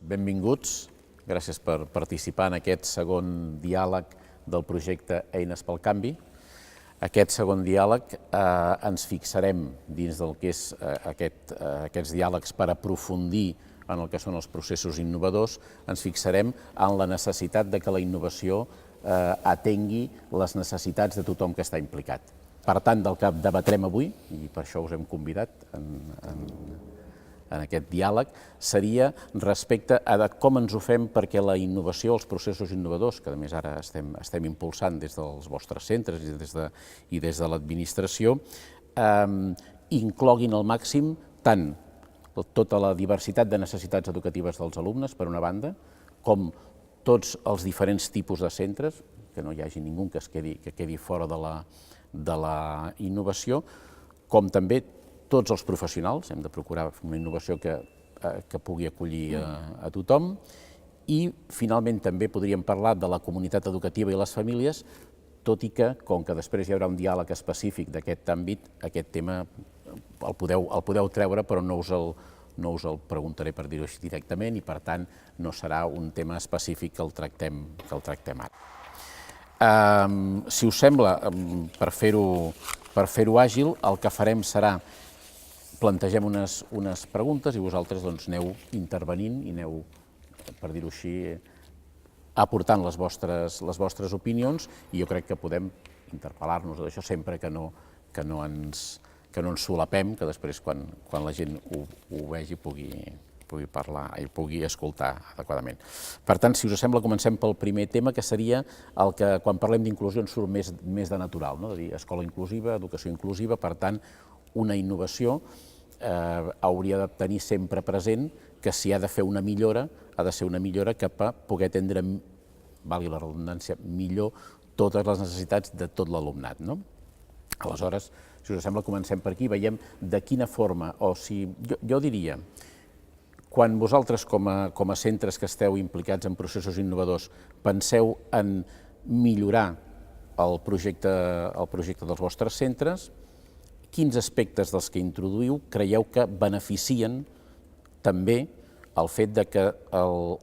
Benvinguts, gràcies per participar en aquest segon diàleg del projecte Eines pel Canvi. Aquest segon diàleg ens fixarem dins del que és aquests diàlegs per aprofundir en el que són els processos innovadors, ens fixarem en la necessitat de que la innovació atengui les necessitats de tothom que està implicat. Per tant, del que debatrem avui, i per això us hem convidat en aquest diàleg, seria respecte a com ens ho fem perquè la innovació, els processos innovadors, que a més ara estem impulsant des dels vostres centres i des de l'administració, incloguin al màxim tant tota la diversitat de necessitats educatives dels alumnes, per una banda, com tots els diferents tipus de centres, que no hi hagi ningú que quedi fora de la innovació, com també tots els professionals, hem de procurar una innovació que pugui acollir a tothom, i finalment també podríem parlar de la comunitat educativa i les famílies, tot i que, com que després hi haurà un diàleg específic d'aquest àmbit, aquest tema el podeu treure, però no us el preguntaré, per dir-ho així, directament, i per tant no serà un tema específic que el tractem ara. Si us sembla, per fer-ho àgil, el que farem serà plantegem unes preguntes i vosaltres aneu intervenint i aneu, per dir-ho així, aportant les vostres opinions, i jo crec que podem interpel·lar-nos d'això sempre que no ens solapem, que després quan la gent ho vegi pugui parlar i pugui escoltar adequadament. Per tant, si us sembla, comencem pel primer tema, que seria el que quan parlem d'inclusió ens surt més de natural, de dir escola inclusiva, educació inclusiva. Per tant, una innovació hauria de tenir sempre present que si ha de fer una millora, ha de ser una millora cap a poder atendre, valgui la redundància, millor totes les necessitats de tot l'alumnat. Aleshores, si us sembla, comencem per aquí, veiem de quina forma, o si jo diria, quan vosaltres com a centres que esteu implicats en processos innovadors penseu en millorar el projecte dels vostres centres, quins aspectes dels que introduïu creieu que beneficien també el fet de que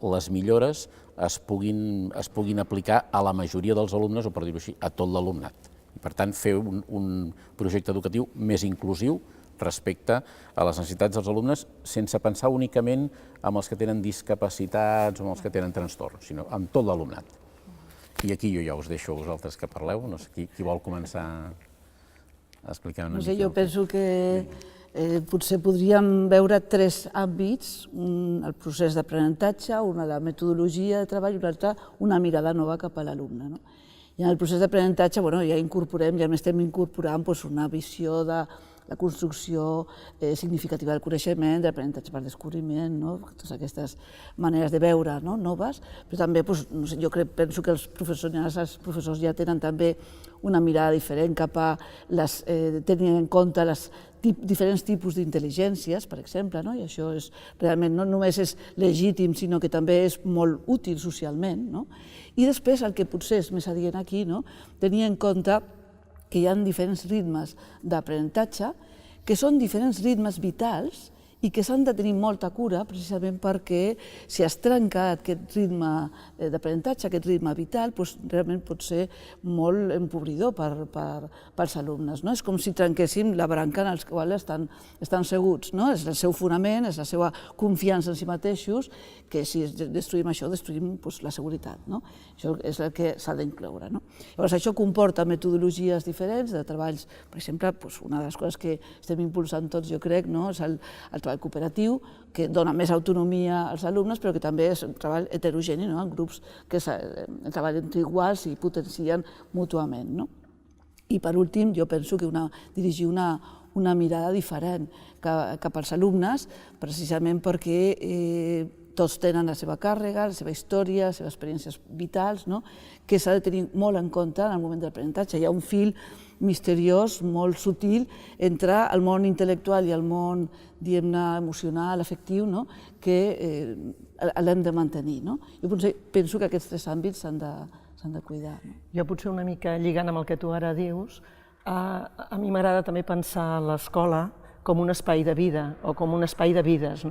les millores es puguin aplicar a la majoria dels alumnes, o per dir-ho així, a tot l'alumnat. Per tant, fer un projecte educatiu més inclusiu respecte a les necessitats dels alumnes, sense pensar únicament en els que tenen discapacitats o en els que tenen trastorns, sinó en tot l'alumnat. I aquí jo ja us deixo a vosaltres que parleu, no sé qui vol començar a explicar una mica. Jo penso que potser podríem veure tres àmbits, el procés d'aprenentatge, una la metodologia de treball i l'altra una mirada nova cap a l'alumne. I en el procés d'aprenentatge ja estem incorporant una visió de la construcció significativa del coneixement, de l'aprenentatge per descobriment, totes aquestes maneres de veure noves, però també penso que els professors ja tenen també una mirada diferent cap a tenint en compte els diferents tipus d'intel·ligències, per exemple, i això realment no només és legítim, sinó que també és molt útil socialment. I després, el que potser és més adient aquí, tenir en compte que hi ha diferents ritmes d'aprenentatge, que són diferents ritmes vitals i que s'han de tenir molta cura precisament perquè si es trenca aquest ritme d'aprenentatge, aquest ritme vital, realment pot ser molt empobridor pels alumnes. És com si trenquéssim la branca en la qual estan seguts. És el seu fonament, és la seva confiança en si mateixos, que si destruïm això, destruïm la seguretat. Això és el que s'ha d'incloure. Llavors, això comporta metodologies diferents de treballs. Per exemple, una de les coses que estem impulsant tots, jo crec, és el treball cooperatiu, que dona més autonomia als alumnes, però que també és un treball heterogeni, en grups que treballen entre iguals i potencien mútuament. I per últim, jo penso que dirigir una mirada diferent cap als alumnes, precisament perquè tots tenen la seva càrrega, la seva història, les seves experiències vitals, que s'ha de tenir molt en compte en el moment de l'aprenentatge. Hi ha un fil misteriós, molt sutil, entre el món intel·lectual i el món, diguem-ne, emocional, afectiu, que l'hem de mantenir. Jo penso que aquests tres àmbits s'han de cuidar. Jo potser una mica lligant amb el que tu ara dius, a mi m'agrada també pensar l'escola com un espai de vida o com un espai de vides,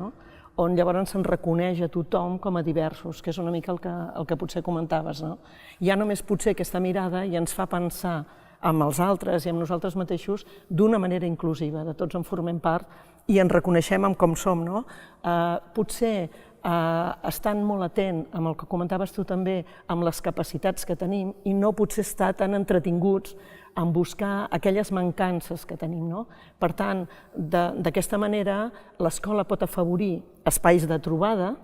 on llavors se'n reconeix a tothom com a diversos, que és una mica el que potser comentaves, no? Ja només potser aquesta mirada ja ens fa pensar amb els altres i amb nosaltres mateixos d'una manera inclusiva, de tots en formem part i ens reconeixem amb com som, no? Potser estant molt atent amb el que comentaves tu també, amb les capacitats que tenim i no potser estar tan entretinguts en buscar aquelles mancances que tenim, no? Per tant, d'aquesta manera, l'escola pot afavorir espais de trobada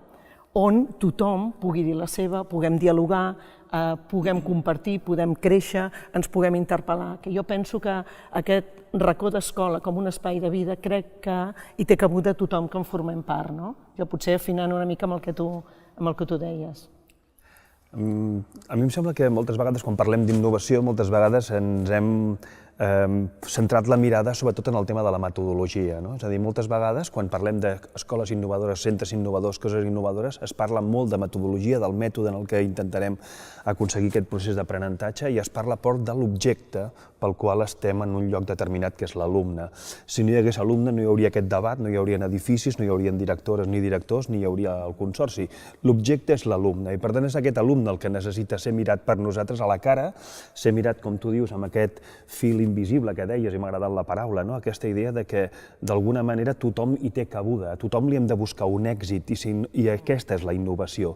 on tothom pugui dir la seva, puguem dialogar, puguem compartir, podem créixer, ens puguem interpel·lar. Que jo penso que aquest racó d'escola com un espai de vida crec que hi té cabuda tothom que en formem part, no? Jo potser afinant una mica amb el que tu deies. A mi em sembla que moltes vegades, quan parlem d'innovació, moltes vegades ens hem centrat la mirada sobretot en el tema de la metodologia. És a dir, moltes vegades, quan parlem d'escoles innovadores, centres innovadors, coses innovadores, es parla molt de metodologia, del mètode en el que intentarem aconseguir aquest procés d'aprenentatge i es parla poc de l'objecte pel qual estem en un lloc determinat, que és l'alumne. Si no hi hagués alumne, no hi hauria aquest debat, no hi haurien edificis, no hi haurien directores ni directors, ni hi hauria el consorci. L'objecte és l'alumne i, per tant, és aquest alumne el que necessita ser mirat per nosaltres a la cara, ser mirat, com tu dius, amb aquest fil invisible que deies, i m'ha agradat la paraula, aquesta idea de que, d'alguna manera, tothom hi té cabuda, a tothom li hem de buscar un èxit i aquesta és la innovació.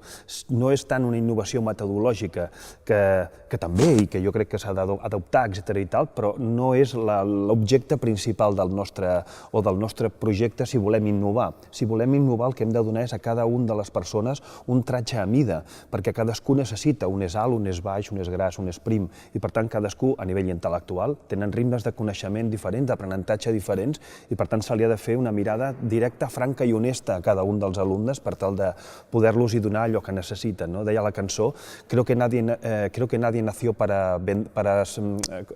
No és tant una innovació metodològica, que també, i que jo crec que s'ha d'adoptar, etc. però no és l'objecte principal del nostre projecte si volem innovar. Si volem innovar, el que hem de donar és a cada una de les persones un tratge a mida, perquè cadascú necessita, un és alt, un és baix, un és gras, un és prim, i per tant cadascú, a nivell intel·lectual, tenen ritmes de coneixement diferents, d'aprenentatge diferents, i per tant se li ha de fer una mirada directa, franca i honesta a cada un dels alumnes per tal de poder-los donar allò que necessiten. Deia la cançó, creo que nadie nació para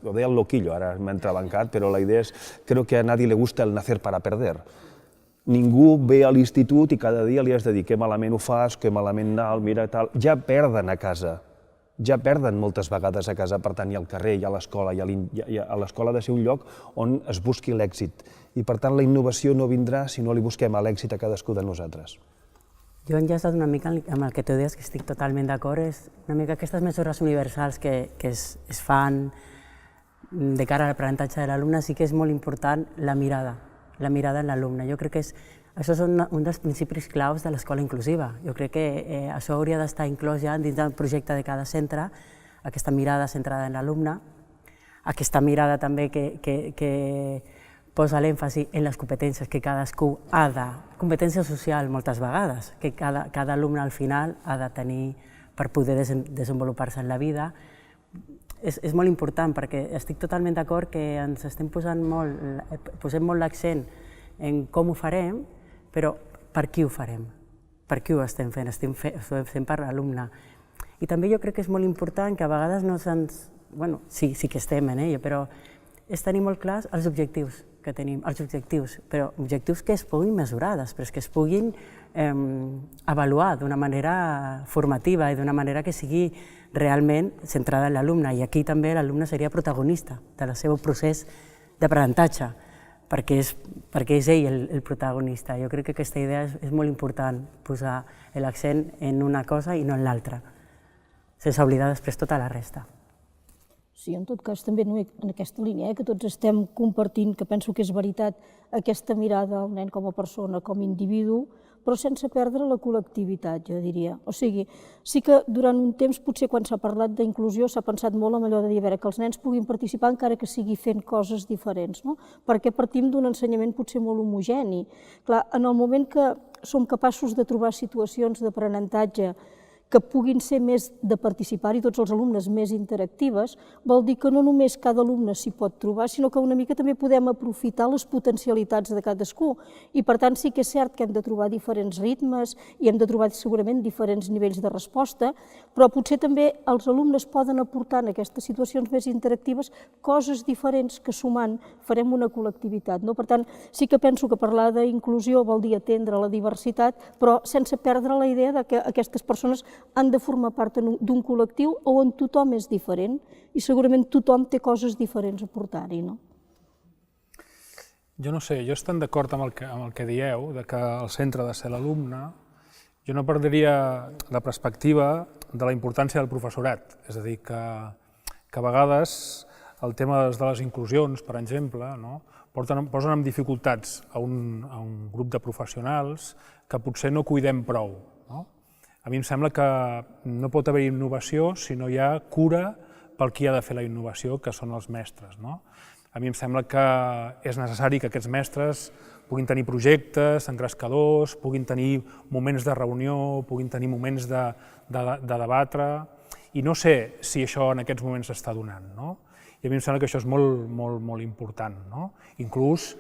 lo deia el loquillo, ara m'ha entrebancat, però la idea és, creo que a nadie le gusta el nacer para perder. Ningú ve a l'institut i cada dia li has de dir que malament ho fas, que malament anal, mira tal, ja perden a casa. Ja perden moltes vegades a casa, per tant, i al carrer, i a l'escola, i a l'escola ha de ser un lloc on es busqui l'èxit. I per tant, la innovació no vindrà si no li busquem l'èxit a cadascú de nosaltres. Jo he enllaçat una mica amb el que tu deies, que estic totalment d'acord, és una mica aquestes mesures universals que es fan de cara a l'aprenentatge de l'alumne, sí que és molt important la mirada en l'alumne. Jo crec que això és un dels principis claus de l'escola inclusiva. Jo crec que això hauria d'estar inclòs ja dins del projecte de cada centre, aquesta mirada centrada en l'alumne, aquesta mirada també que posa l'èmfasi en les competències que cadascú ha de, competència social moltes vegades, que cada alumne al final ha de tenir per poder desenvolupar-se en la vida. És molt important perquè estic totalment d'acord que ens estem posem molt l'accent en com ho farem, però per qui ho farem? Per qui ho estem fent? Estem fent per l'alumne. I també jo crec que és molt important que a vegades no se'ns... Bueno, sí que estem en ella, però és tenir molt clars els objectius que tenim, però objectius que es puguin mesurar després, que es puguin avaluar d'una manera formativa i d'una manera que sigui realment centrada en l'alumne. I aquí també l'alumne seria protagonista del seu procés d'aprenentatge, perquè és ell el protagonista. Jo crec que aquesta idea és molt important, posar l'accent en una cosa i no en l'altra, sense oblidar després tota la resta. Sí, en tot cas, també en aquesta línia, que tots estem compartint, que penso que és veritat, aquesta mirada al nen com a persona, com a individu, però sense perdre la col·lectivitat, jo diria. O sigui, sí que durant un temps, potser quan s'ha parlat d'inclusió, s'ha pensat molt en allò de dir, a veure, que els nens puguin participar encara que sigui fent coses diferents, no? Perquè partim d'un ensenyament potser molt homogeni. Clar, en el moment que som capaços de trobar situacions d'aprenentatge que puguin ser més de participar-hi tots els alumnes més interactives, vol dir que no només cada alumne s'hi pot trobar, sinó que una mica també podem aprofitar les potencialitats de cadascú. I per tant sí que és cert que hem de trobar diferents ritmes i hem de trobar segurament diferents nivells de resposta, però potser també els alumnes poden aportar en aquestes situacions més interactives coses diferents que sumant farem una col·lectivitat. Per tant, sí que penso que parlar d'inclusió vol dir atendre la diversitat, però sense perdre la idea que aquestes persones han de formar part d'un col·lectiu on tothom és diferent i segurament tothom té coses diferents a portar-hi, no? Jo no sé, jo estic d'acord amb el que dieu, de que el centre ha de ser l'alumne. Jo no perdria la perspectiva de la importància del professorat. És a dir, que a vegades el tema de les inclusions, per exemple, posen en dificultats a un grup de professionals que potser no cuidem prou. A mi em sembla que no pot haver innovació si no hi ha cura pel qui ha de fer la innovació, que són els mestres. A mi em sembla que és necessari que aquests mestres puguin tenir projectes engrescadors, puguin tenir moments de reunió, puguin tenir moments de debatre, i no sé si això en aquests moments s'està donant. I a mi em sembla que això és molt important. Inclús,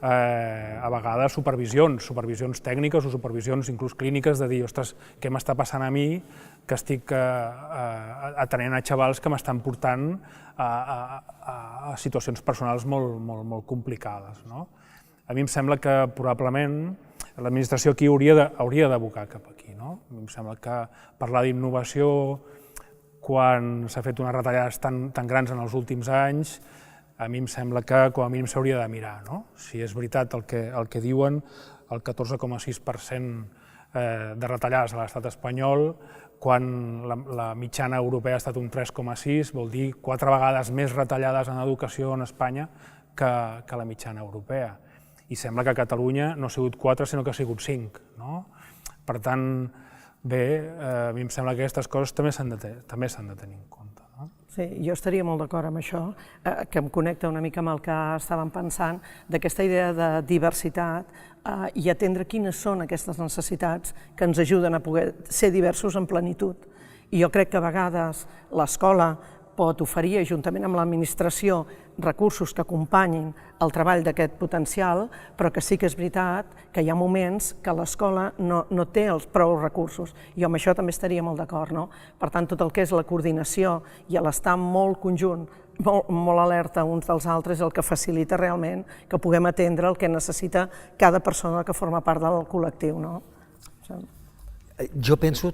a vegades, supervisions tècniques o supervisions inclús clíniques de dir, ostres, què m'està passant a mi que estic atenent a xavals que m'estan portant a situacions personals molt complicades. A mi em sembla que probablement l'administració aquí hauria d'abocar cap aquí. A mi em sembla que parlar d'innovació quan s'ha fet unes retallades tan grans en els últims anys, a mi em sembla que com a mínim s'hauria de mirar. Si és veritat el que diuen, el 14,6% de retallades a l'estat espanyol, quan la mitjana europea ha estat un 3,6, vol dir 4 vegades més retallades en educació en Espanya que la mitjana europea. I sembla que a Catalunya no ha sigut 4, sinó que ha sigut 5. Per tant, bé, a mi em sembla que aquestes coses també s'han de tenir en compte. Sí, jo estaria molt d'acord amb això, que em connecta una mica amb el que estàvem pensant, d'aquesta idea de diversitat i atendre quines són aquestes necessitats que ens ajuden a poder ser diversos en plenitud. I jo crec que a vegades l'escola pot oferir, juntament amb l'administració, recursos que acompanyin el treball d'aquest potencial, però que sí que és veritat que hi ha moments que l'escola no té els prou recursos. I amb això també estaria molt d'acord. Per tant, tot el que és la coordinació i l'estar molt conjunt, molt alerta uns dels altres, és el que facilita realment que puguem atendre el que necessita cada persona que forma part del col·lectiu. Jo penso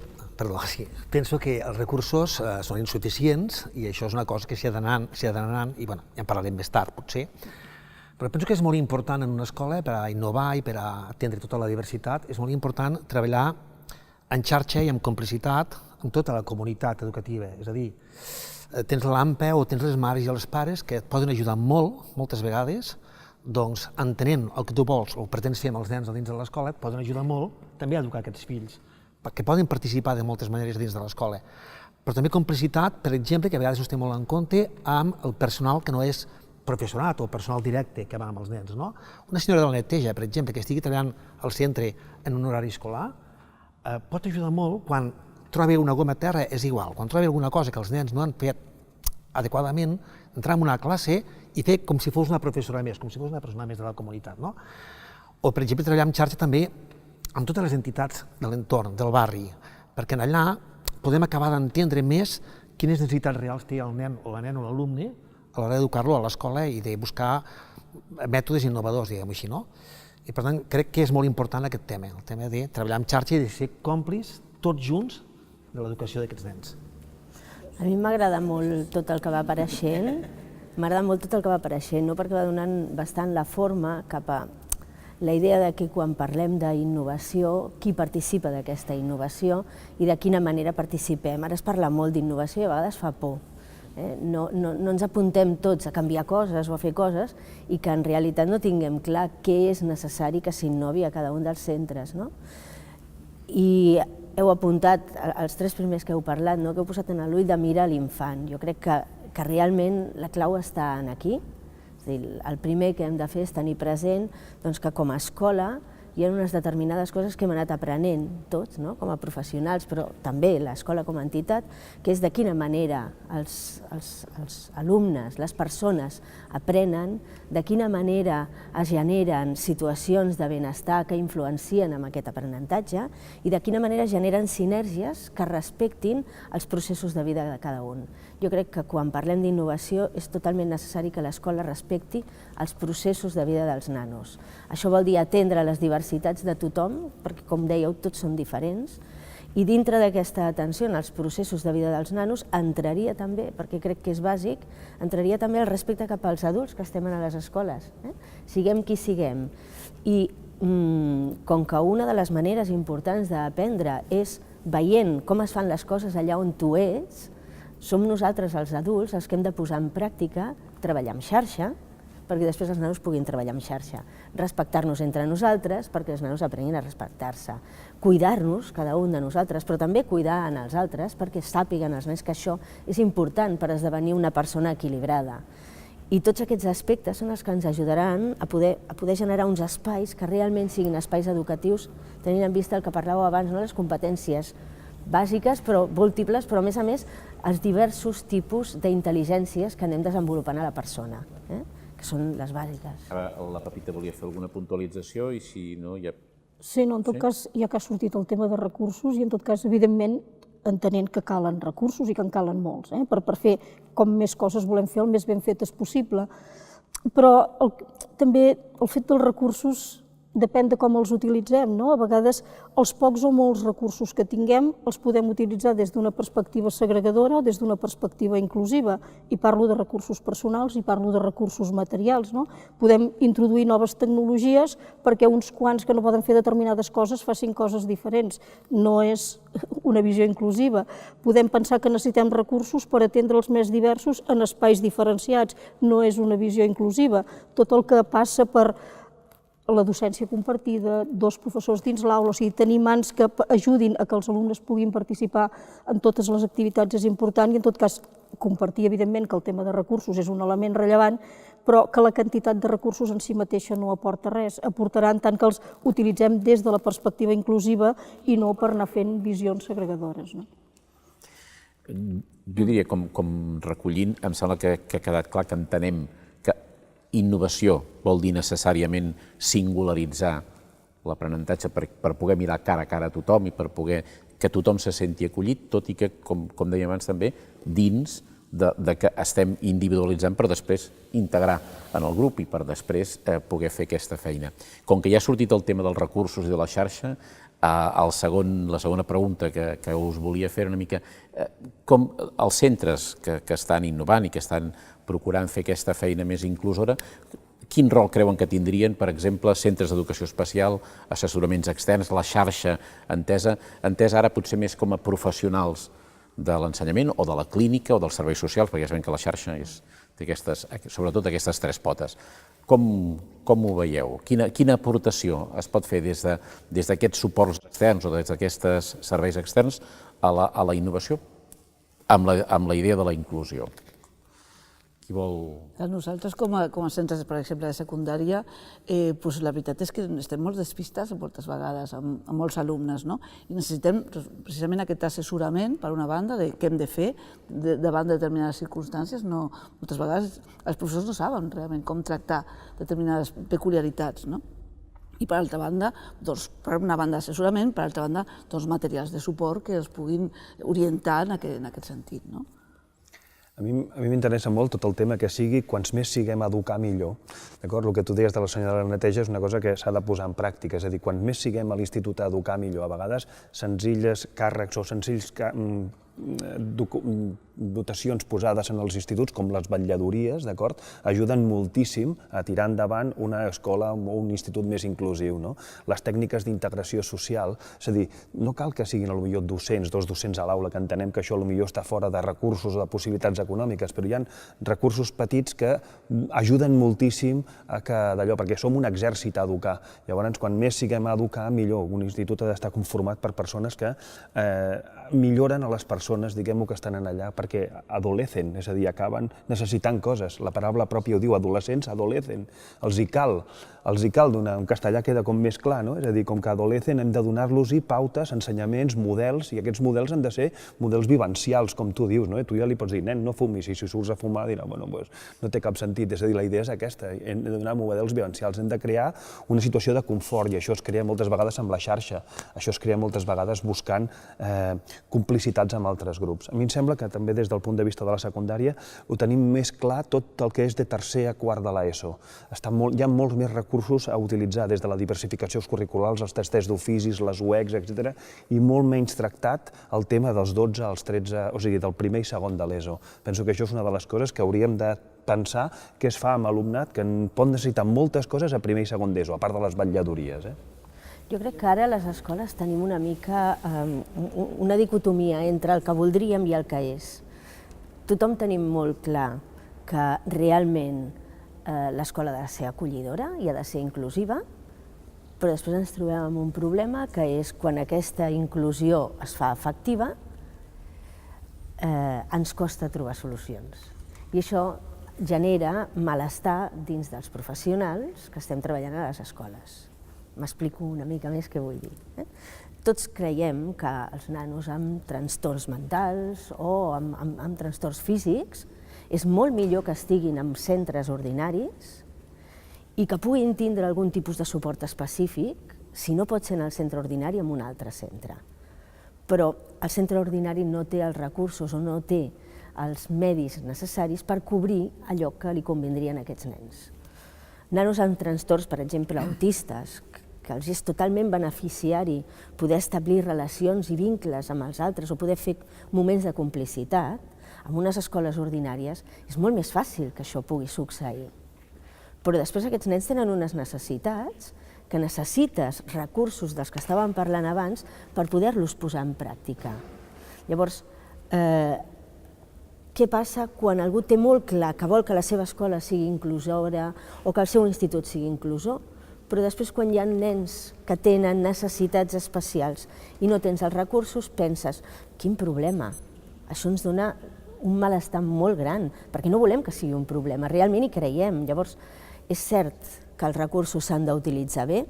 que els recursos són insuficients i això és una cosa que s'hi ha d'anar i ja en parlarem més tard, potser. Però penso que és molt important en una escola, per a innovar i per a atendre tota la diversitat, és molt important treballar en xarxa i en complicitat amb tota la comunitat educativa. És a dir, tens l'AMPE o tens les mares i els pares que et poden ajudar moltes vegades, doncs entenent el que tu vols o pretens fer amb els nens dins de l'escola, et poden ajudar molt també a educar aquests fills, que poden participar de moltes maneres dins de l'escola. Però també complicitat, per exemple, que a vegades es té molt en compte amb el personal que no és professorat o personal directe que va amb els nens. Una senyora de la neteja, per exemple, que estigui treballant al centre en un horari escolar, pot ajudar molt quan trobi una goma a terra, és igual, quan trobi alguna cosa que els nens no han fet adequadament, entrar en una classe i fer com si fos una professora més, com si fos una persona més de la comunitat. O, per exemple, treballar en xarxa també amb totes les entitats de l'entorn, del barri, perquè allà podem acabar d'entendre més quines necessitats reals té el nen o la nena o l'alumne a l'hora d'educar-lo a l'escola i de buscar mètodes innovadors, diguem-ho així. I per tant, crec que és molt important aquest tema, el tema de treballar en xarxa i de ser còmplices tots junts de l'educació d'aquests nens. A mi m'agrada molt tot el que va apareixent, no perquè va donant bastant la forma cap a la idea de que quan parlem d'innovació, qui participa d'aquesta innovació i de quina manera participem. Ara es parla molt d'innovació i a vegades fa por. No ens apuntem tots a canviar coses o a fer coses i que en realitat no tinguem clar què és necessari que s'innovi a cada un dels centres. I heu apuntat, els 3 primers que heu parlat, que heu posat en l'ull de mirar l'infant. Jo crec que realment la clau està aquí. El primer que hem de fer és tenir present que com a escola hi ha unes determinades coses que hem anat aprenent tots, com a professionals, però també l'escola com a entitat, que és de quina manera els alumnes, les persones aprenen, de quina manera es generen situacions de benestar que influencien en aquest aprenentatge i de quina manera generen sinergies que respectin els processos de vida de cada un. Jo crec que quan parlem d'innovació és totalment necessari que l'escola respecti els processos de vida dels nanos. Això vol dir atendre les diversitats de tothom, perquè com dèieu, tots són diferents, I dintre d'aquesta atenció en els processos de vida dels nanos entraria també, perquè crec que és bàsic, entraria també el respecte cap als adults que estem a les escoles, siguem qui siguem. I com que una de les maneres importants d'aprendre és veient com es fan les coses allà on tu ets, som nosaltres els adults els que hem de posar en pràctica treballar en xarxa, perquè després els nanos puguin treballar en xarxa, respectar-nos entre nosaltres perquè els nanos aprenguin a respectar-se, cuidar-nos, cada un de nosaltres, però també cuidar en els altres perquè sàpiguen els nens que això és important per esdevenir una persona equilibrada. I tots aquests aspectes són els que ens ajudaran a poder generar uns espais que realment siguin espais educatius, tenint en vista el que parlàveu abans, les competències bàsiques, però múltiples, però a més els diversos tipus d'intel·ligències que anem desenvolupant a la persona, que són les bàsiques. Ara la Pepita volia fer alguna puntualització i si no ja... Sí, no, en tot cas, ja que ha sortit el tema de recursos, i en tot cas, evidentment, entenent que calen recursos i que en calen molts, per fer com més coses volem fer el més ben fetes possible. Però també el fet dels recursos depèn de com els utilitzem, no? A vegades els pocs o molts recursos que tinguem els podem utilitzar des d'una perspectiva segregadora o des d'una perspectiva inclusiva, i parlo de recursos personals i parlo de recursos materials, no? Podem introduir noves tecnologies perquè uns quants que no poden fer determinades coses facin coses diferents. No és una visió inclusiva. Podem pensar que necessitem recursos per atendre els més diversos en espais diferenciats. No és una visió inclusiva. Tot el que passa per la docència compartida, dos professors dins l'aula, o sigui, tenir mans que ajudin a que els alumnes puguin participar en totes les activitats és important, i en tot cas compartir, evidentment, que el tema de recursos és un element rellevant, però que la quantitat de recursos en si mateixa no aporta res, aportarà en tant que els utilitzem des de la perspectiva inclusiva i no per anar fent visions segregadores. Jo diria, com recollint, em sembla que ha quedat clar que entenem que innovació vol dir necessàriament singularitzar l'aprenentatge per poder mirar cara a cara a tothom i per poder que tothom se senti acollit, tot i que, com dèiem abans també, dins de que estem individualitzant per després integrar en el grup i per després poder fer aquesta feina. Com que ja ha sortit el tema dels recursos i de la xarxa, la segona pregunta que us volia fer una mica, com els centres que estan innovant i que estan procurant fer aquesta feina més inclusora, quin rol creuen que tindrien, per exemple, centres d'educació especial, assessoraments externs, la xarxa entesa ara potser més com a professionals de l'ensenyament o de la clínica o dels serveis socials, perquè ja sabem que la xarxa té sobretot aquestes tres potes. Com ho veieu? Quina aportació es pot fer des d'aquests suports externs o des d'aquests serveis externs a la innovació amb la idea de la inclusió? Qui vol... Nosaltres, com a centres, per exemple, de secundària, la veritat és que estem molt despistats moltes vegades amb molts alumnes, i necessitem precisament aquest assessorament, per una banda, de què hem de fer davant de determinades circumstàncies. Moltes vegades els professors no saben realment com tractar determinades peculiaritats. I per altra banda, per una banda assessorament, per altra banda, materials de suport que els puguin orientar en aquest sentit. A mi m'interessa molt tot el tema que sigui, quants més siguem a educar millor. El que tu deies de la senyora de la neteja és una cosa que s'ha de posar en pràctica, és a dir, quants més siguem a l'institut a educar millor. A vegades senzilles càrrecs o senzills dotacions posades en els instituts, com les vetlladories, ajuden moltíssim a tirar endavant una escola o un institut més inclusiu. Les tècniques d'integració social, és a dir, no cal que siguin potser docents, dos docents a l'aula, que entenem que això potser està fora de recursos o de possibilitats econòmiques, però hi ha recursos petits que ajuden moltíssim a que d'allò, perquè som un exèrcit a educar. Llavors, quan més siguem a educar, millor. Un institut ha d'estar conformat per persones que milloren a les persones, diguem-ho, que estan allà, perquè adolecen, és a dir, acaben necessitant coses. La paraula pròpia ho diu, adolescents adolecen. Els hi cal en castellà queda com més clar, és a dir, com que adolecen hem de donar-los-hi pautes, ensenyaments, models, i aquests models han de ser models vivencials, com tu dius. Tu ja li pots dir, nen, no fumis, i si surts a fumar dirà, no té cap sentit. És a dir, la idea és aquesta, hem de donar models vivencials, hem de crear una situació de confort, i això es crea moltes vegades amb la xarxa, això es crea moltes vegades buscant complicitats amb altres grups. A mi em sembla que també des del punt de vista de la secundària ho tenim més clar tot el que és de tercer a quart de l'ESO. Hi ha molts més recursos a utilitzar, des de la diversificació curriculars, els tests d'oficis, les UECs, etc., i molt menys tractat el tema dels 12 als 13, o sigui, del primer i segon de l'ESO. Penso que això és una de les coses que hauríem de pensar què es fa amb alumnat que pot necessitar moltes coses a primer i segon d'ESO, a part de les vetlladories. Jo crec que ara a les escoles tenim una mica una dicotomia entre el que voldríem i el que és. Tothom tenim molt clar que realment l'escola ha de ser acollidora i ha de ser inclusiva, però després ens trobem amb un problema que és quan aquesta inclusió es fa efectiva, ens costa trobar solucions. I això genera malestar dins dels professionals que estem treballant a les escoles. M'explico una mica més què vull dir. Tots creiem que els nanos amb trastorns mentals o amb trastorns físics és molt millor que estiguin en centres ordinaris i que puguin tindre algun tipus de suport específic, si no pot ser en el centre ordinari, en un altre centre. Però el centre ordinari no té els recursos o no té els medis necessaris per cobrir allò que li convindrien a aquests nens. Nanos amb trastorns, per exemple, autistes, que els és totalment beneficiari poder establir relacions i vincles amb els altres o poder fer moments de complicitat, en unes escoles ordinàries és molt més fàcil que això pugui succeir. Però després aquests nens tenen unes necessitats que necessites recursos dels que estàvem parlant abans per poder-los posar en pràctica. Llavors, què passa quan algú té molt clar que vol que la seva escola sigui inclusora o que el seu institut sigui inclusor, però després quan hi ha nens que tenen necessitats especials i no tens els recursos, penses, quin problema, això ens dona un malestar molt gran, perquè no volem que sigui un problema, realment hi creiem. Llavors, és cert que els recursos s'han d'utilitzar bé,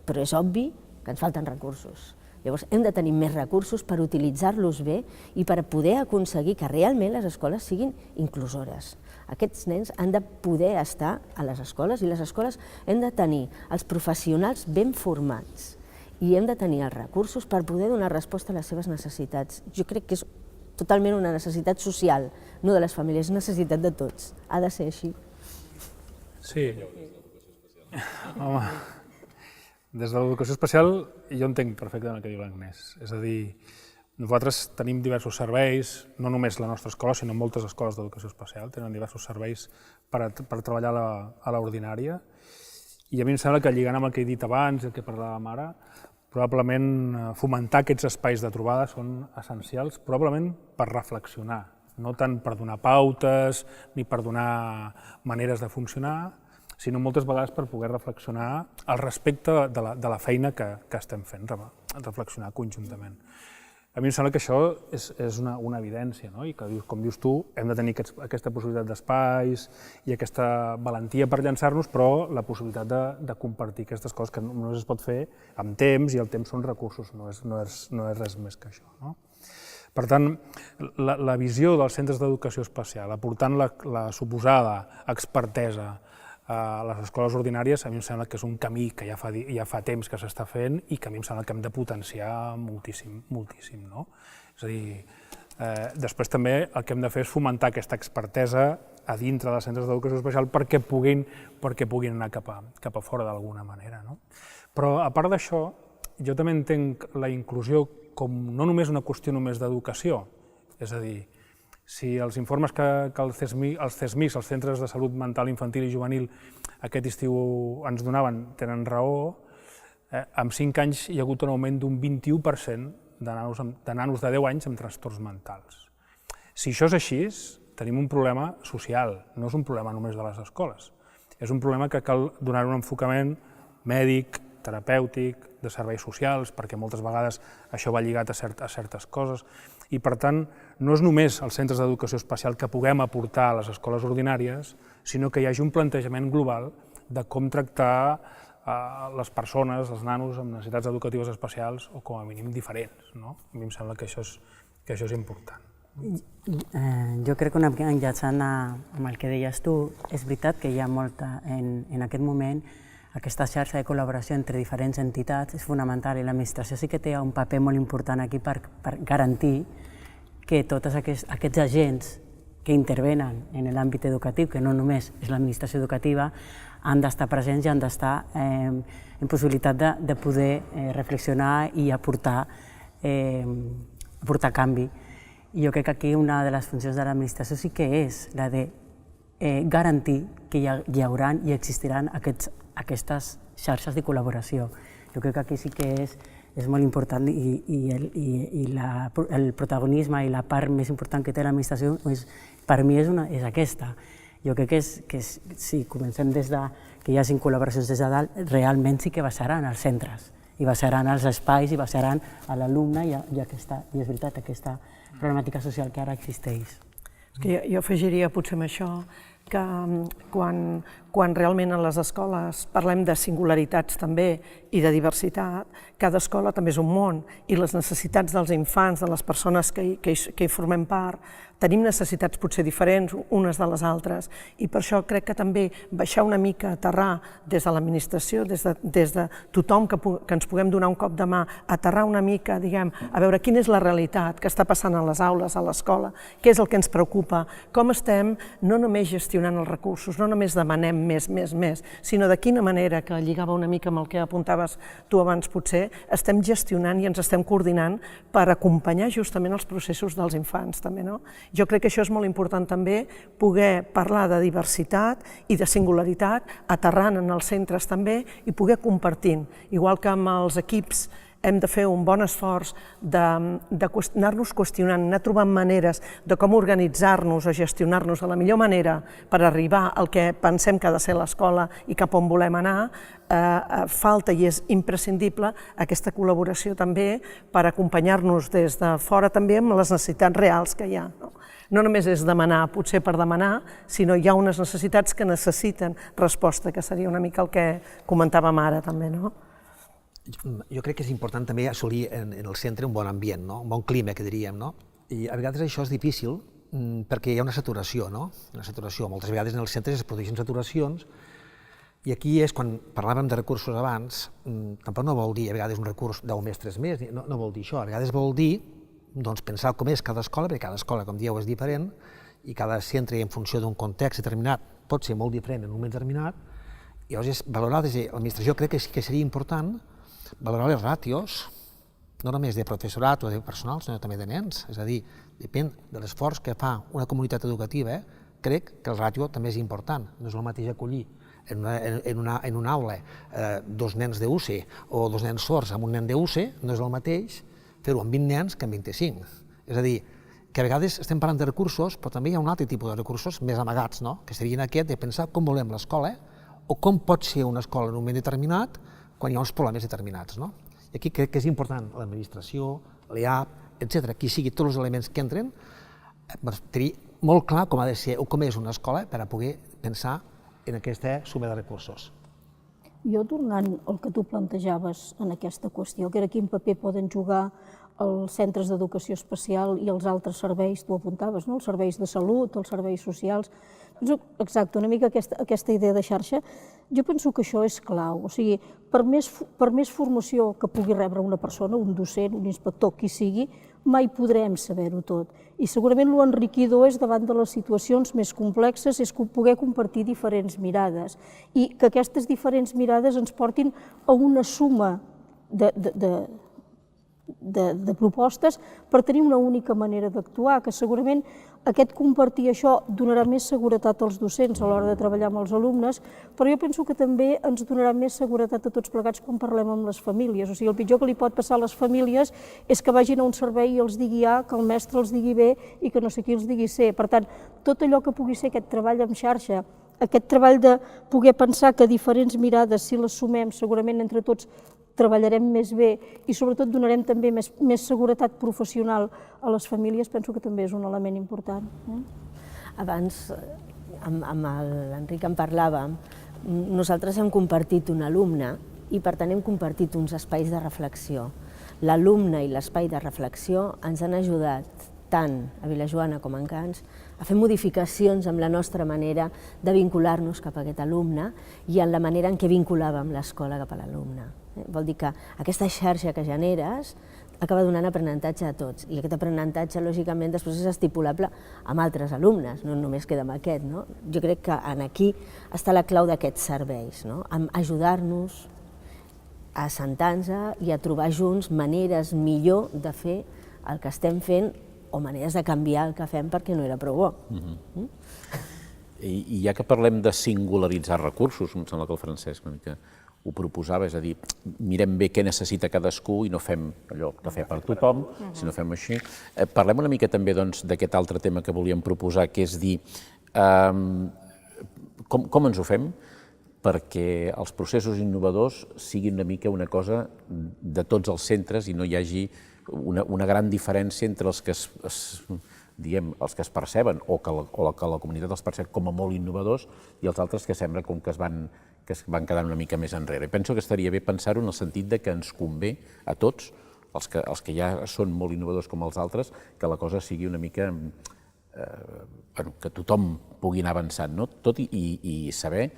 però és obvi que ens falten recursos. Llavors, hem de tenir més recursos per utilitzar-los bé i per poder aconseguir que realment les escoles siguin inclusores. Aquests nens han de poder estar a les escoles i les escoles hem de tenir els professionals ben formats i hem de tenir els recursos per poder donar resposta a les seves necessitats. Jo crec que és totalment una necessitat social, no de les famílies, és necessitat de tots. Ha de ser així. Sí. Home, des de l'educació especial jo entenc perfectament el que diu l'Agnès. És a dir, nosaltres tenim diversos serveis, no només la nostra escola, sinó moltes escoles d'educació especial, tenen diversos serveis per treballar a l'ordinària. I a mi em sembla que lligant amb el que he dit abans, el que parlàvem ara, probablement fomentar aquests espais de trobada són essencials, probablement per reflexionar, no tant per donar pautes ni per donar maneres de funcionar, sinó moltes vegades per poder reflexionar al respecte de la feina que estem fent, reflexionar conjuntament. A mi em sembla que això és una evidència, no? I que, com dius tu, hem de tenir aquesta possibilitat d'espais i aquesta valentia per llançar-nos, però la possibilitat de compartir aquestes coses que només es pot fer amb temps, i el temps són recursos, no és res més que això, no? Per tant, la visió dels centres d'educació especial, aportant la suposada expertesa a les escoles ordinàries, a mi em sembla que és un camí que ja fa temps que s'està fent i que a mi em sembla que hem de potenciar moltíssim, moltíssim, no? És a dir, després també el que hem de fer és fomentar aquesta expertesa a dintre dels centres d'educació especial perquè puguin anar cap a fora d'alguna manera, no? Però a part d'això, jo també entenc la inclusió com no només una qüestió només d'educació, és a dir, si els informes que els CESMIC, els Centres de Salut Mental Infantil i Juvenil, aquest estiu ens donaven, tenen raó, en 5 anys hi ha hagut un augment d'un 21% de nanos de 10 anys amb trastorns mentals. Si això és així, tenim un problema social, no és un problema només de les escoles. És un problema que cal donar un enfocament mèdic, terapèutic, de serveis socials, perquè moltes vegades això va lligat a certes coses, i per tant no és només els centres d'educació especial que puguem aportar a les escoles ordinàries, sinó que hi hagi un plantejament global de com tractar les persones, els nanos amb necessitats educatives especials o com a mínim diferents, no? A mi em sembla que això és important. Jo crec que una mica enllaçant amb el que deies tu, és veritat que hi ha molta, en aquest moment, aquesta xarxa de col·laboració entre diferents entitats és fonamental i l'administració sí que té un paper molt important aquí per garantir que tots aquests agents que intervenen en l'àmbit educatiu, que no només és l'administració educativa, han d'estar presents i han d'estar en possibilitat de poder reflexionar i aportar canvi. I jo crec que aquí una de les funcions de l'administració sí que és la de garantir que hi haurà i existiran aquestes xarxes de col·laboració. Jo crec que aquí sí que és molt important i el protagonisme i la part més important que té l'administració per mi és aquesta. Jo crec que si comencem des que hi hagin col·laboracions des de dalt, realment sí que baixaran els centres, i baixaran els espais, i baixaran a l'alumne i és veritat, aquesta problemàtica social que ara existeix. Jo afegiria potser amb això que quan realment en les escoles parlem de singularitats també i de diversitat, cada escola també és un món i les necessitats dels infants, de les persones que hi formem part, tenim necessitats potser diferents unes de les altres i per això crec que també baixar una mica, aterrar des de l'administració, des de tothom que ens puguem donar un cop de mà, aterrar una mica, diguem, a veure quina és la realitat que està passant a les aules, a l'escola, què és el que ens preocupa, com estem no només gestionant els recursos, no només demanem més, sinó de quina manera, que lligava una mica amb el que apuntaves tu abans potser, estem gestionant i ens estem coordinant per acompanyar justament els processos dels infants també, no? Jo crec que això és molt important també, poder parlar de diversitat i de singularitat, aterrant en els centres també i poder compartint, igual que amb els equips hem de fer un bon esforç d'anar-nos qüestionant, anar trobant maneres de com organitzar-nos o gestionar-nos de la millor manera per arribar al que pensem que ha de ser l'escola i cap on volem anar, falta i és imprescindible aquesta col·laboració també per acompanyar-nos des de fora també amb les necessitats reals que hi ha. No només és demanar, potser per demanar, sinó hi ha unes necessitats que necessiten resposta, que seria una mica el que comentàvem ara també, no? Jo crec que és important també assolir en el centre un bon ambient, un bon clima, que diríem. I a vegades això és difícil perquè hi ha una saturació, una saturació. Moltes vegades en els centres es produeixen saturacions i aquí és quan parlàvem de recursos abans, tampoc no vol dir a vegades un recurs 10 més, 3 més, no vol dir això. A vegades vol dir pensar com és cada escola, perquè cada escola, com dieu, és diferent i cada centre en funció d'un context determinat pot ser molt diferent en un moment determinat. I llavors valorar des de l'administració crec que sí que seria important valorar les ràtios, no només de professorat o de personal, sinó també de nens. És a dir, depèn de l'esforç que fa una comunitat educativa, crec que el ràtio també és important. No és el mateix acollir en una aula 2 nens d'UCE o 2 nens sords amb un nen d'UCE, no és el mateix fer-ho amb 20 nens que amb 25. És a dir, que a vegades estem parlant de recursos, però també hi ha un altre tipus de recursos més amagats, que serien aquest de pensar com volem l'escola o com pot ser una escola en un moment determinat quan hi ha uns problemes determinats. I aquí crec que és important l'administració, l'EAP, etc., qui sigui tots els elements que entren, per tenir molt clar com ha de ser o com és una escola per a poder pensar en aquesta suma de recursos. Jo, tornant al que tu plantejaves en aquesta qüestió, que era quin paper poden jugar els centres d'educació especial i els altres serveis, tu apuntaves, els serveis de salut, els serveis socials. Exacte, una mica aquesta idea de xarxa, jo penso que això és clau. O sigui, per més formació que pugui rebre una persona, un docent, un inspector, qui sigui, mai podrem saber-ho tot. I segurament l'enriquidor és davant de les situacions més complexes, és poder compartir diferents mirades i que aquestes diferents mirades ens portin a una suma de propostes per tenir una única manera d'actuar, que segurament aquest compartir això donarà més seguretat als docents a l'hora de treballar amb els alumnes, però jo penso que també ens donarà més seguretat a tots plegats quan parlem amb les famílies. O sigui, el pitjor que li pot passar a les famílies és que vagin a un servei i els digui A, que el mestre els digui B i que no sé qui els digui C. Per tant, tot allò que pugui ser aquest treball en xarxa, aquest treball de poder pensar que diferents mirades, si les sumem, segurament entre tots treballarem més bé i sobretot donarem també més seguretat professional a les famílies, penso que també és un element important. Abans, amb l'Enric en parlàvem, nosaltres hem compartit un alumne i per tant hem compartit uns espais de reflexió. L'alumne i l'espai de reflexió ens han ajudat tant a Vilajoana com a Encants a fer modificacions amb la nostra manera de vincular-nos cap a aquest alumne i en la manera en què vinculàvem l'escola cap a l'alumne. Vol dir que aquesta xarxa que generes acaba donant aprenentatge a tots. I aquest aprenentatge, lògicament, després és estipulable amb altres alumnes, no només queda amb aquest. No? Jo crec que aquí està la clau d'aquests serveis, no? Amb ajudar-nos a assentar-nos i a trobar junts maneres millor de fer el que estem fent o maneres de canviar el que fem perquè no era prou bo. I ja que parlem de singularitzar recursos, em sembla que el Francesc una mica ho proposava, és a dir, mirem bé què necessita cadascú i no fem allò cafè per tothom, sinó fem així. Parlem una mica també d'aquest altre tema que volíem proposar, que és dir, com ens ho fem perquè els processos innovadors siguin una mica una cosa de tots els centres i no hi hagi una gran diferència entre els que es perceben o que la comunitat els percep com a molt innovadors i els altres que sembla com que es van quedar una mica més enrere. Penso que estaria bé pensar-ho en el sentit de que ens convé a tots, els que ja són molt innovadors com els altres, que la cosa sigui una mica que tothom pugui anar avançant, tot i saber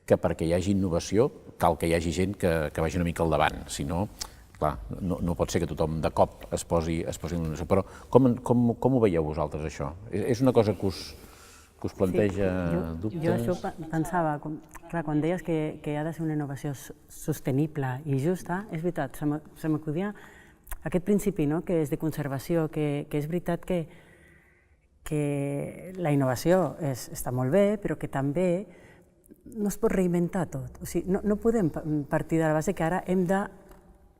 que perquè hi hagi innovació cal que hi hagi gent que vagi una mica al davant, si no, clar, no pot ser que tothom de cop es posi en innovació. Però com ho veieu vosaltres, això? És una cosa que us planteja dubtes? Jo això pensava, clar, quan deies que ha de ser una innovació sostenible i justa, és veritat, se m'acudia aquest principi, que és de conservació, que és veritat que la innovació està molt bé, però que també no es pot reinventar tot. O sigui, no podem partir de la base que ara hem de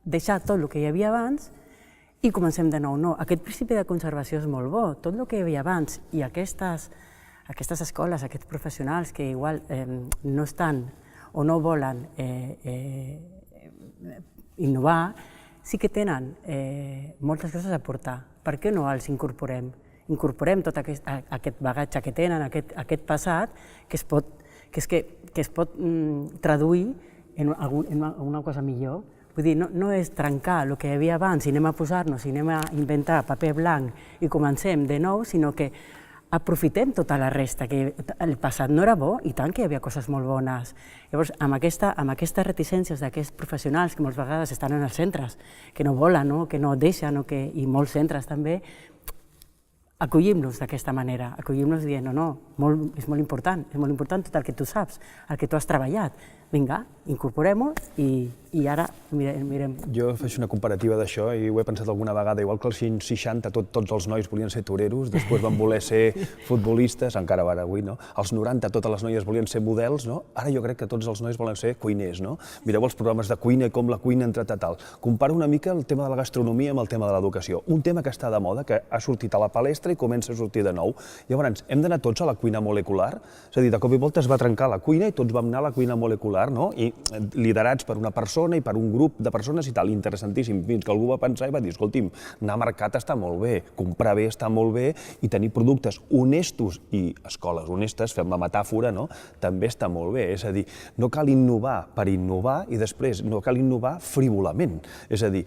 deixar tot el que hi havia abans i comencem de nou. No, aquest principi de conservació és molt bo. Tot el que hi havia abans i aquestes escoles, aquests professionals que igual no estan o no volen innovar, sí que tenen moltes coses a aportar. Per què no els incorporem? Incorporem tot aquest bagatge que tenen, aquest passat, que es pot traduir en alguna cosa millor. Vull dir, no és trencar el que hi havia abans i anem a posar-nos i anem a inventar paper blanc i comencem de nou, sinó que aprofitem tota la resta, que el passat no era bo i tant que hi havia coses molt bones. Llavors, amb aquestes reticències d'aquests professionals que moltes vegades estan en els centres, que no volen, que no deixen, i molts centres també, acollim-nos d'aquesta manera, acollim-nos dient, no, és molt important tot el que tu saps, el que tu has treballat. Vinga, incorporem-ho i ara mirem. Jo faig una comparativa d'això i ho he pensat alguna vegada, igual que als anys 60 tots els nois volien ser toreros, després van voler ser futbolistes, encara ara avui, no? Als 90 totes les noies volien ser models, no? Ara jo crec que tots els nois volen ser cuiners, no? Mireu els programes de cuina i com la cuina entra tal. Comparo una mica el tema de la gastronomia amb el tema de l'educació. Un tema que està de moda, que ha sortit a la palestra i comença a sortir de nou. Llavors, hem d'anar tots a la cuina molecular? És a dir, de cop i volta es va trencar la cuina i tots vam anar a la cuina molecular, i liderats per una persona i per un grup de persones i tal, interessantíssim, fins que algú va pensar i va dir, escolti'm, anar a mercat està molt bé, comprar bé està molt bé i tenir productes honestos i escoles honestes, fem la metàfora, també està molt bé. És a dir, no cal innovar per innovar i després no cal innovar frívolament. És a dir,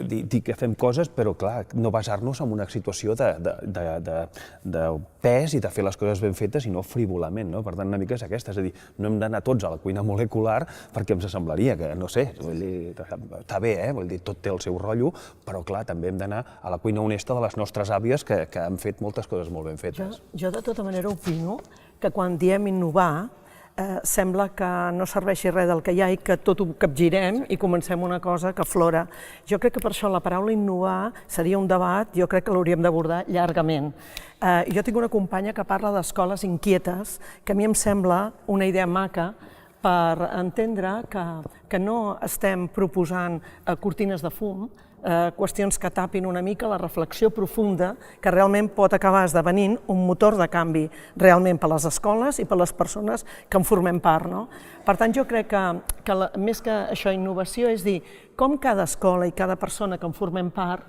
dir que fem coses, però clar, no basar-nos en una situació de pes i de fer les coses ben fetes i no frívolament. Per tant, una mica és aquesta, és a dir, no hem d'anar tots a la cuina molecular perquè ens semblaria que, no sé, està bé, vull dir, tot té el seu rotllo, però clar, també hem d'anar a la cuina honesta de les nostres àvies que han fet moltes coses molt ben fetes. Jo de tota manera opino que quan diem innovar sembla que no serveixi res del que hi ha i que tot ho capgirem i comencem una cosa que aflora. Jo crec que per això la paraula innovar seria un debat, jo crec que l'hauríem d'abordar llargament. Jo tinc una companya que parla d'escoles inquietes, que a mi em sembla una idea maca per entendre que no estem proposant cortines de fum, qüestions que tapin una mica la reflexió profunda que realment pot acabar esdevenint un motor de canvi realment per les escoles i per les persones que en formem part. Per tant, jo crec que més que això, innovació és dir com cada escola i cada persona que en formem part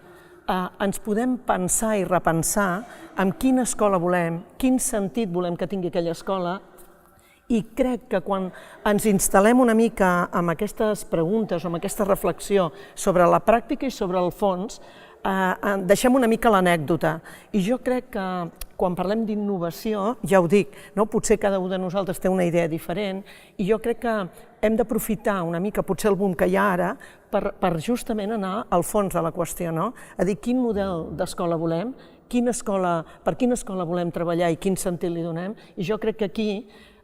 ens podem pensar i repensar en quina escola volem, quin sentit volem que tingui aquella escola. I crec que quan ens instal·lem una mica amb aquestes preguntes o amb aquesta reflexió sobre la pràctica i sobre el fons, deixem una mica l'anècdota. I jo crec que quan parlem d'innovació, ja ho dic, potser cada un de nosaltres té una idea diferent i jo crec que hem d'aprofitar una mica potser el boom que hi ha ara per justament anar al fons de la qüestió, a dir quin model d'escola volem, per quina escola volem treballar i quin sentit li donem, i jo crec que aquí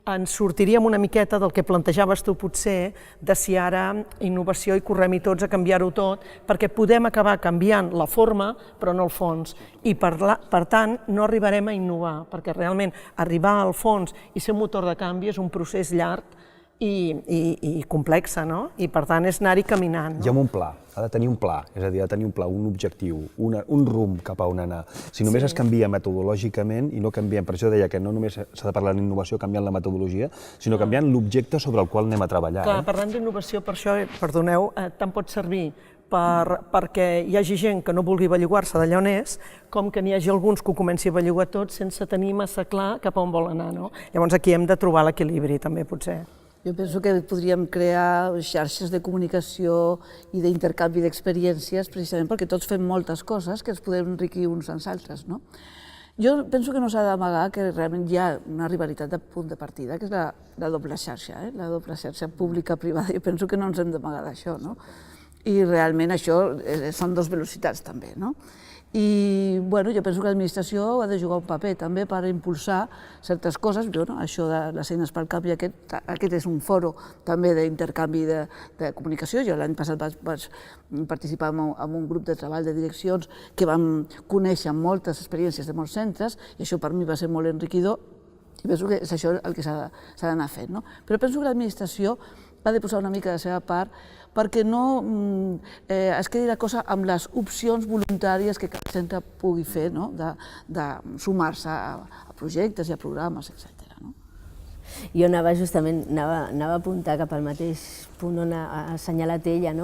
ens sortiríem una miqueta del que plantejaves tu potser, de si ara innovació i correm-hi tots a canviar-ho tot, perquè podem acabar canviant la forma però no el fons. I per tant no arribarem a innovar, perquè realment arribar al fons i ser un motor de canvi és un procés llarg i complex, i per tant és anar-hi caminant. I amb un pla, ha de tenir un pla, és a dir, ha de tenir un pla, un objectiu, un rumb cap a on anar. Si només es canvia metodològicament i no canviem, per això deia que no només s'ha de parlar d'innovació canviant la metodologia, sinó canviant l'objecte sobre el qual anem a treballar. Clar, parlant d'innovació, per això, perdoneu, tant pot servir perquè hi hagi gent que no vulgui bellugar-se d'allà on és, com que n'hi hagi alguns que ho comenci a bellugar tot sense tenir massa clar cap a on vol anar. Llavors aquí hem de trobar l'equilibri també, potser. Jo penso que podríem crear xarxes de comunicació i d'intercanvi d'experiències precisament perquè tots fem moltes coses que ens podem enriquir uns als altres. Jo penso que no s'ha d'amagar que realment hi ha una rivalitat de punt de partida, que és la doble xarxa, la doble xarxa pública-privada. Jo penso que no ens hem d'amagar d'això, i realment això són dues velocitats també. I jo penso que l'administració ha de jugar un paper també per impulsar certes coses. Això de les eines pel canvi, aquest és un foro també d'intercanvi de comunicació. Jo l'any passat vaig participar en un grup de treball de direccions que vam conèixer moltes experiències de molts centres i això per mi va ser molt enriquidor i penso que és això el que s'ha d'anar fent. Però penso que l'administració ha de posar una mica de la seva part perquè no es quedi la cosa amb les opcions voluntàries que cada centre pugui fer, de sumar-se a projectes i a programes, etc. Jo anava justament a apuntar cap al mateix punt on ha assenyalat ella,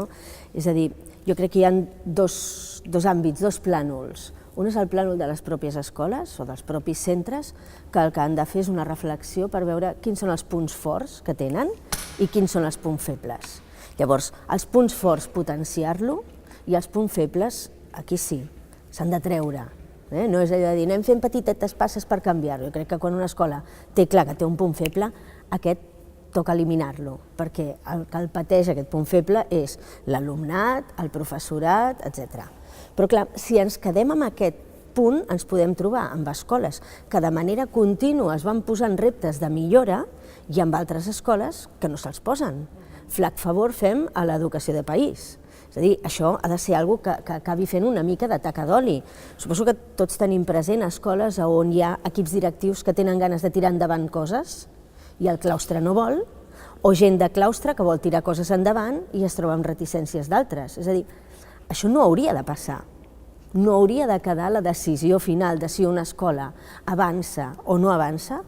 és a dir, jo crec que hi ha dos àmbits, dos plànols. Un és el plànol de les pròpies escoles o dels propis centres, que el que han de fer és una reflexió per veure quins són els punts forts que tenen i quins són els punts febles. Llavors, els punts forts potenciar-lo i els punts febles, aquí sí, s'han de treure. No és allò de dir, anem fent petitetes passes per canviar-ho. Jo crec que quan una escola té clar que té un punt feble, aquest toca eliminar-lo, perquè el que el pateix aquest punt feble és l'alumnat, el professorat, etc. Però clar, si ens quedem amb aquest punt, ens podem trobar amb escoles que de manera contínua es van posant reptes de millora i amb altres escoles que no se'ls posen. Flac favor fem a l'educació de país. És a dir, això ha de ser una cosa que acabi fent una mica de taca d'oli. Suposo que tots tenim present escoles on hi ha equips directius que tenen ganes de tirar endavant coses i el claustre no vol, o gent de claustre que vol tirar coses endavant i es troba amb reticències d'altres. És a dir, això no hauria de passar. No hauria de quedar la decisió final de si una escola avança o no avança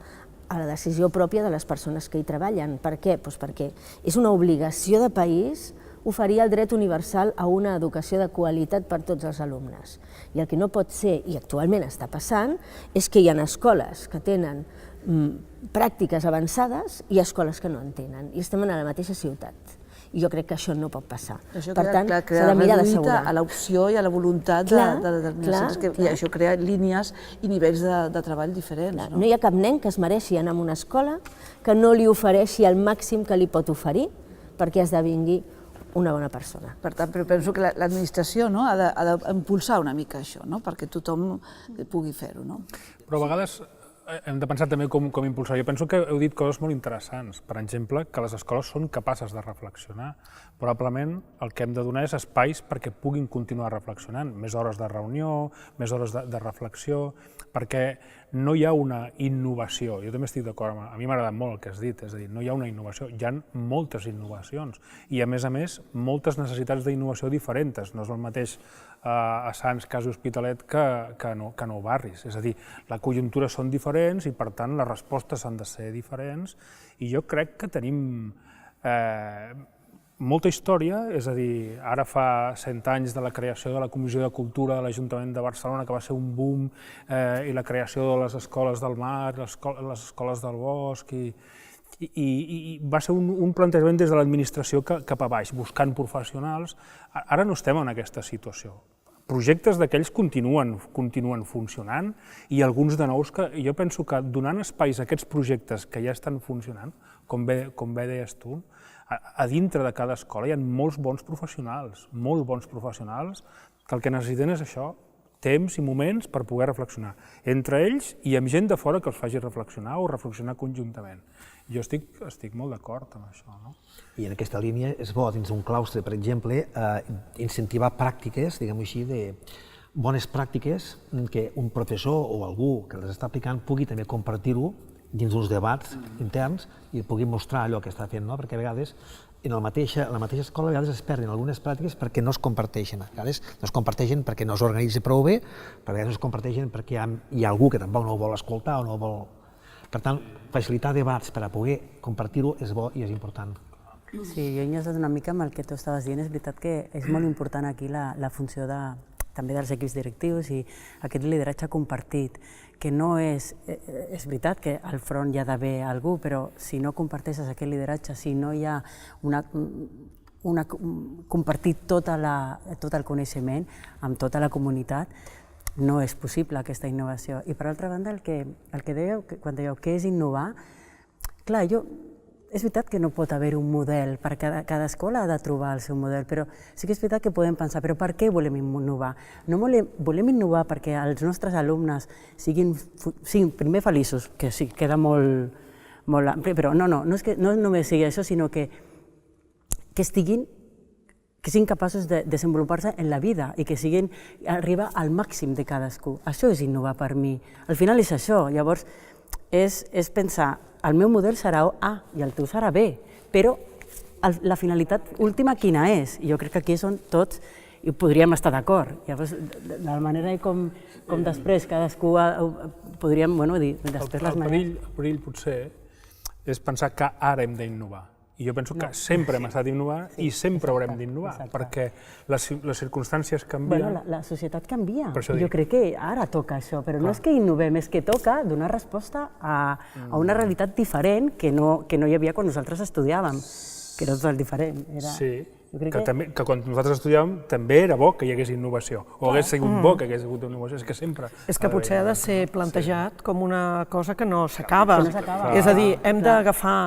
a la decisió pròpia de les persones que hi treballen. Per què? Perquè és una obligació de país oferir el dret universal a una educació de qualitat per tots els alumnes. I el que no pot ser, i actualment està passant, és que hi ha escoles que tenen pràctiques avançades i escoles que no en tenen. I estem a la mateixa ciutat. I jo crec que això no pot passar. Per tant, s'ha de mirar d'assegurar. A l'opció i a la voluntat de determinats centres, i això crea línies i nivells de treball diferents. No hi ha cap nen que es mereixi anar a una escola que no li ofereixi el màxim que li pot oferir perquè esdevingui una bona persona. Per tant, però penso que l'administració ha d'impulsar una mica això, perquè tothom pugui fer-ho. Però a vegades hem de pensar també com impulsar. Jo penso que heu dit coses molt interessants. Per exemple, que les escoles són capaces de reflexionar. Probablement el que hem de donar és espais perquè puguin continuar reflexionant. Més hores de reunió, més hores de reflexió, perquè no hi ha una innovació. Jo també estic d'acord, a mi m'ha agradat molt el que has dit, és a dir, no hi ha una innovació, hi ha moltes innovacions i, a més, moltes necessitats d'innovació diferents. No és el mateix a Sants, Casa Hospitalet, que Nou Barris. És a dir, la conjuntura són diferents i, per tant, les respostes han de ser diferents i jo crec que tenim molta història, és a dir, ara fa 100 anys de la creació de la Comissió de Cultura de l'Ajuntament de Barcelona, que va ser un boom, i la creació de les escoles del mar, les escoles del bosc, i va ser un plantejament des de l'administració cap a baix, buscant professionals. Ara no estem en aquesta situació. projectes d'aquells continuen funcionant i alguns de nous que jo penso que donant espais a aquests projectes que ja estan funcionant, com bé deies tu, a dintre de cada escola hi ha molts bons professionals que el que necessiten és això, temps i moments per poder reflexionar entre ells i amb gent de fora que els faci reflexionar o reflexionar conjuntament. Jo estic molt d'acord amb això. I en aquesta línia és bo, dins d'un claustre, per exemple, incentivar pràctiques, diguem-ho així, de bones pràctiques que un professor o algú que les està aplicant pugui també compartir-ho dins d'uns debats interns i pugui mostrar allò que està fent, perquè a vegades en la mateixa escola a vegades es perden algunes pràctiques perquè no es comparteixen. A vegades no es comparteixen perquè no s'organitza prou bé, però a vegades no es comparteixen perquè hi ha algú que tampoc no ho vol escoltar o no ho vol... Per tant, facilitar debats per a poder compartir-ho és bo i és important. Sí, jo he enllaçat una mica amb el que tu estaves dient. És veritat que és molt important aquí la funció també dels equips directius i aquest lideratge compartit, que no és veritat que al front hi ha d'haver algú, però si no comparteixes aquest lideratge, si no hi ha compartir tot el coneixement amb tota la comunitat, no és possible aquesta innovació. I per altra banda, el que dèieu, quan dèieu què és innovar, clar, és veritat que no pot haver un model, perquè cada escola ha de trobar el seu model, però sí que és veritat que podem pensar, però per què volem innovar? No volem innovar perquè els nostres alumnes siguin primer feliços, que sí, queda molt ampli, però no només sigui això, sinó que siguin capaços de desenvolupar-se en la vida i que siguin arribar al màxim de cadascú. Això és innovar per mi. Al final és això. Llavors, és pensar, el meu model serà A i el teu serà B, però la finalitat última quina és? Jo crec que aquí és on tots hi podríem estar d'acord. Llavors, de la manera com després cadascú podríem dir... El perill potser és pensar que ara hem d'innovar. I jo penso que sempre hem estat innovant i sempre haurem d'innovar, perquè les circumstàncies canvien. La societat canvia. Jo crec que ara toca això, però no és que innovem, és que toca donar resposta a una realitat diferent que no hi havia quan nosaltres estudiàvem, que era tot diferent. Sí, que quan nosaltres estudiàvem també era bo que hi hagués innovació, o hagués sigut bo que hi hagués hagut innovació, és que sempre... És que potser ha de ser plantejat com una cosa que no s'acaba. És a dir, hem d'agafar,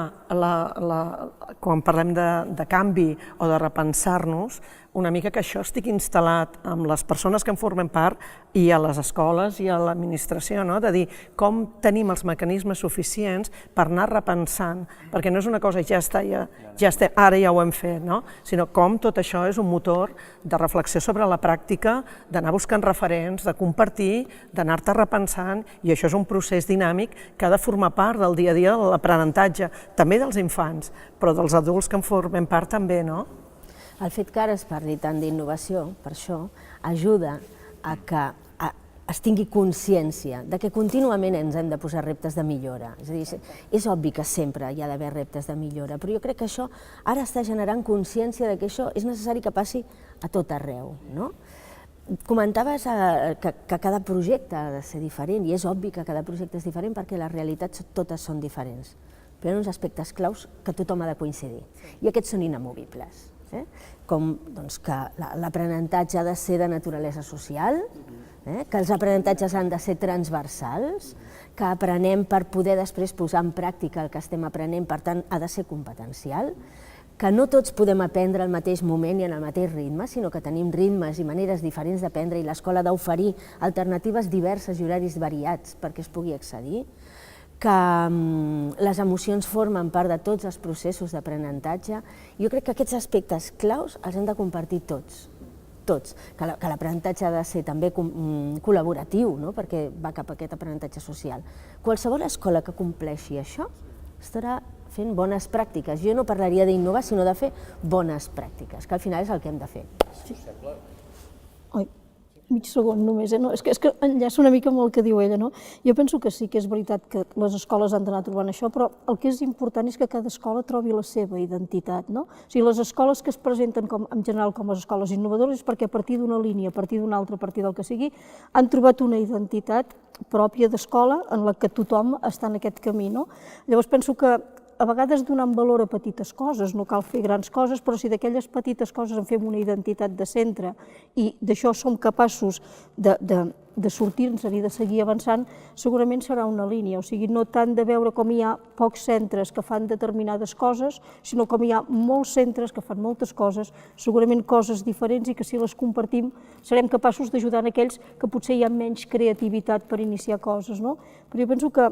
quan parlem de canvi o de repensar-nos, una mica que això estigui instal·lat amb les persones que en formen part i a les escoles i a l'administració, de dir com tenim els mecanismes suficients per anar repensant, perquè no és una cosa ja està, ara ja ho hem fet, sinó com tot això és un motor de reflexió sobre la pràctica, d'anar buscant referents, de compartir, d'anar-te repensant, i això és un procés dinàmic que ha de formar part del dia a dia de l'aprenentatge, també dels infants, però dels adults que en formen part també, no? El fet que ara es parli tant d'innovació, per això, ajuda a que es tingui consciència de que contínuament ens hem de posar reptes de millora. És a dir, és obvi que sempre hi ha d'haver reptes de millora, però jo crec que això ara està generant consciència que això és necessari que passi a tot arreu. Comentaves que cada projecte ha de ser diferent, i és obvi que cada projecte és diferent perquè les realitats totes són diferents, però hi ha uns aspectes claus que tothom ha de coincidir, i aquests són inamovibles. Com que l'aprenentatge ha de ser de naturalesa social, que els aprenentatges han de ser transversals, que aprenem per poder després posar en pràctica el que estem aprenent, per tant ha de ser competencial, que no tots podem aprendre al mateix moment i en el mateix ritme, sinó que tenim ritmes i maneres diferents d'aprendre i l'escola ha d'oferir alternatives diverses i horaris variats perquè es pugui accedir, que les emocions formen part de tots els processos d'aprenentatge. Jo crec que aquests aspectes claus els hem de compartir tots, que l'aprenentatge ha de ser també col·laboratiu, perquè va cap a aquest aprenentatge social. Qualsevol escola que compleixi això estarà fent bones pràctiques. Jo no parlaria d'innovar, sinó de fer bones pràctiques, que al final és el que hem de fer. Mig segon només, és que enllaça una mica amb el que diu ella. Jo penso que sí que és veritat que les escoles han d'anar trobant això, però el que és important és que cada escola trobi la seva identitat. O sigui, les escoles que es presenten en general com a escoles innovadores és perquè a partir d'una línia, a partir d'una altra, a partir del que sigui, han trobat una identitat pròpia d'escola en la que tothom està en aquest camí. Llavors penso que a vegades donant valor a petites coses, no cal fer grans coses, però si d'aquelles petites coses en fem una identitat de centre i d'això som capaços de sortir-nos i de seguir avançant, segurament serà una línia. O sigui, no tant de veure com hi ha pocs centres que fan determinades coses, sinó com hi ha molts centres que fan moltes coses, segurament coses diferents i que si les compartim serem capaços d'ajudar aquells que potser hi ha menys creativitat per iniciar coses, no? Però jo penso que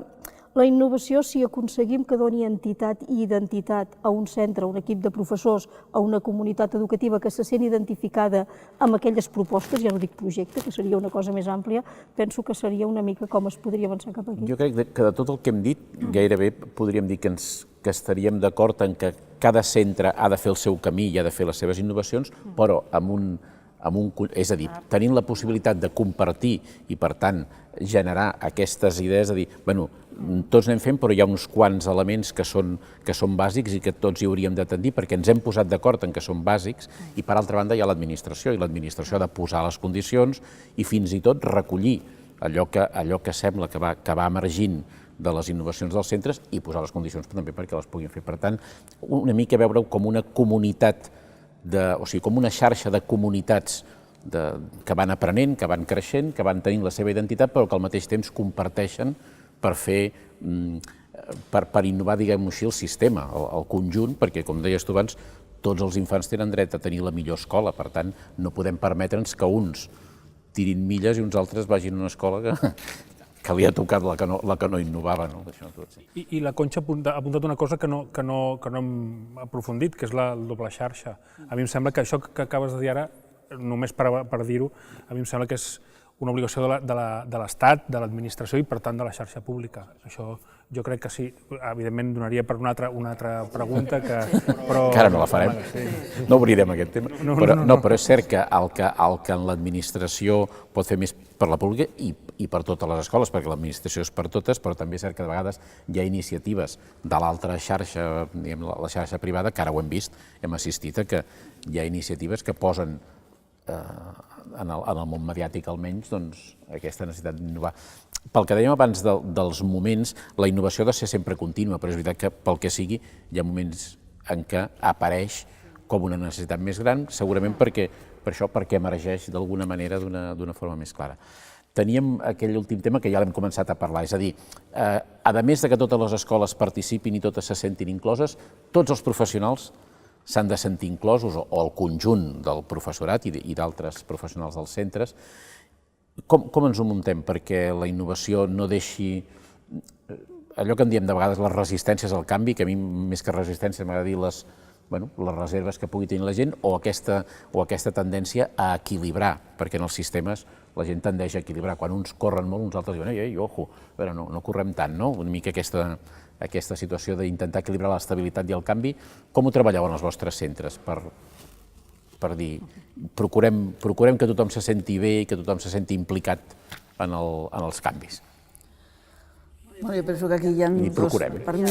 la innovació, si aconseguim que doni entitat i identitat a un centre, a un equip de professors, a una comunitat educativa que se sent identificada amb aquelles propostes, ja no dic projecte, que seria una cosa més àmplia, penso que seria una mica com es podria avançar cap aquí. Jo crec que de tot el que hem dit, gairebé podríem dir que estaríem d'acord en que cada centre ha de fer el seu camí i ha de fer les seves innovacions, però és a dir, tenint la possibilitat de compartir i, per tant, generar aquestes idees de dir, bueno, tots anem fent, però hi ha uns quants elements que són bàsics i que tots hi hauríem de tendir perquè ens hem posat d'acord en que són bàsics i, per altra banda, hi ha l'administració i l'administració ha de posar les condicions i fins i tot recollir allò que sembla que va emergint de les innovacions dels centres i posar les condicions també perquè les puguin fer. Per tant, una mica veure-ho com una comunitat, o sigui, com una xarxa de comunitats que van aprenent, que van creixent, que van tenint la seva identitat, però que al mateix temps comparteixen per innovar, diguem-ho així, el sistema, el conjunt, perquè, com deies tu abans, tots els infants tenen dret a tenir la millor escola, per tant, no podem permetre'ns que uns tirin milles i uns altres vagin a una escola que li ha tocat la que no innovava. I la Conxa ha apuntat una cosa que no hem aprofundit, que és la doble xarxa. A mi em sembla que això que acabes de dir ara, només per dir-ho, a mi em sembla que és una obligació de l'Estat, de l'administració i, per tant, de la xarxa pública. Això jo crec que sí, evidentment donaria per una altra pregunta que... Encara no la farem, no obrirem aquest tema. Però és cert que el que en l'administració pot fer més per la pública i per totes les escoles, perquè l'administració és per totes, però també és cert que de vegades hi ha iniciatives de l'altra xarxa, diguem, la xarxa privada, que ara ho hem vist, hem assistit a que hi ha iniciatives que posen en el món mediàtic almenys, aquesta necessitat d'innovar. Pel que dèiem abans dels moments, la innovació ha de ser sempre contínua, però és veritat que pel que sigui hi ha moments en què apareix com una necessitat més gran, segurament perquè emergeix d'alguna manera d'una forma més clara. Teníem aquell últim tema que ja l'hem començat a parlar, és a dir, a més de que totes les escoles participin i totes se sentin incloses, tots els professionals s'han de sentir inclosos, o el conjunt del professorat i d'altres professionals dels centres. Com ens ho muntem perquè la innovació no deixi allò que en diem de vegades les resistències al canvi, que a mi més que resistències m'agrada dir les reserves que pugui tenir la gent, o aquesta tendència a equilibrar, perquè en els sistemes la gent tendeix a equilibrar. Quan uns corren molt, uns altres diuen, ei, ojo, no correm tant, no? Una mica aquesta situació d'intentar equilibrar l'estabilitat i el canvi. Com ho treballeu en els vostres centres per dir, procurem que tothom se senti bé i que tothom se senti implicat en els canvis? Jo penso que aquí hi ha per mi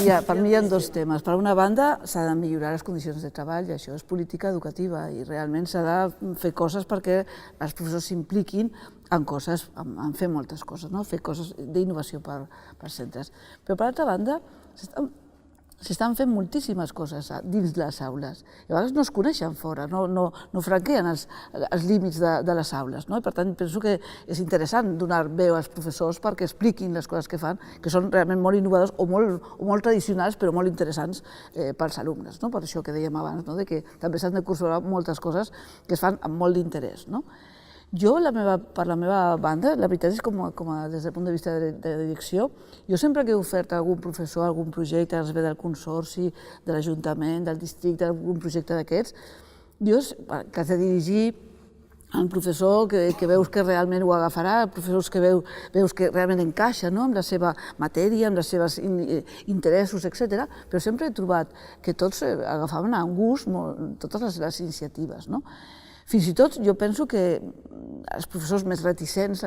hi ha dos temes. Per una banda, s'ha de millorar les condicions de treball, i això és política educativa, i realment s'ha de fer coses perquè els professors s'impliquin en coses, en fer moltes coses, fer coses d'innovació per centres. Però per altra banda, s'estan fent moltíssimes coses dins les aules. I a vegades no es coneixen fora, no franqueen els límits de les aules. I per tant, penso que és interessant donar veu als professors perquè expliquin les coses que fan, que són realment molt innovadors o molt tradicionals, però molt interessants pels alumnes. Per això que dèiem abans, que també s'han de incorporar moltes coses que es fan amb molt d'interès. Jo, per la meva banda, la veritat és que des del punt de vista de direcció, jo sempre que he ofert a algun professor algun projecte, es ve del consorci, de l'Ajuntament, del districte, algun projecte d'aquests, jo que has de dirigir a un professor que veus que realment ho agafarà, professors que veus que realment encaixa amb la seva matèria, amb els seus interessos, etc. Però sempre he trobat que tots agafaven amb gust totes les iniciatives. Fins i tot jo penso que els professors més reticents,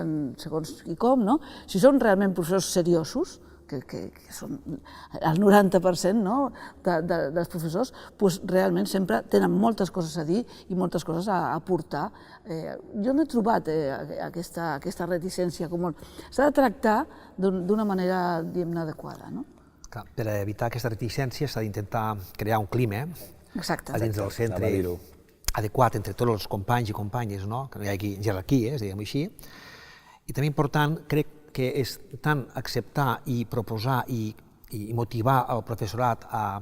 segons qui com, si són realment professors seriosos, que són el 90% dels professors, realment sempre tenen moltes coses a dir i moltes coses a aportar. Jo no he trobat aquesta reticència. S'ha de tractar d'una manera, diguem-ne, adequada. Per evitar aquesta reticència s'ha d'intentar crear un clima Exacte. a dins del centre adequat entre tots els companys i companyes, que no hi hagi jerarquies, diguem-ho així. I també important, crec que és tant acceptar i proposar i motivar el professorat a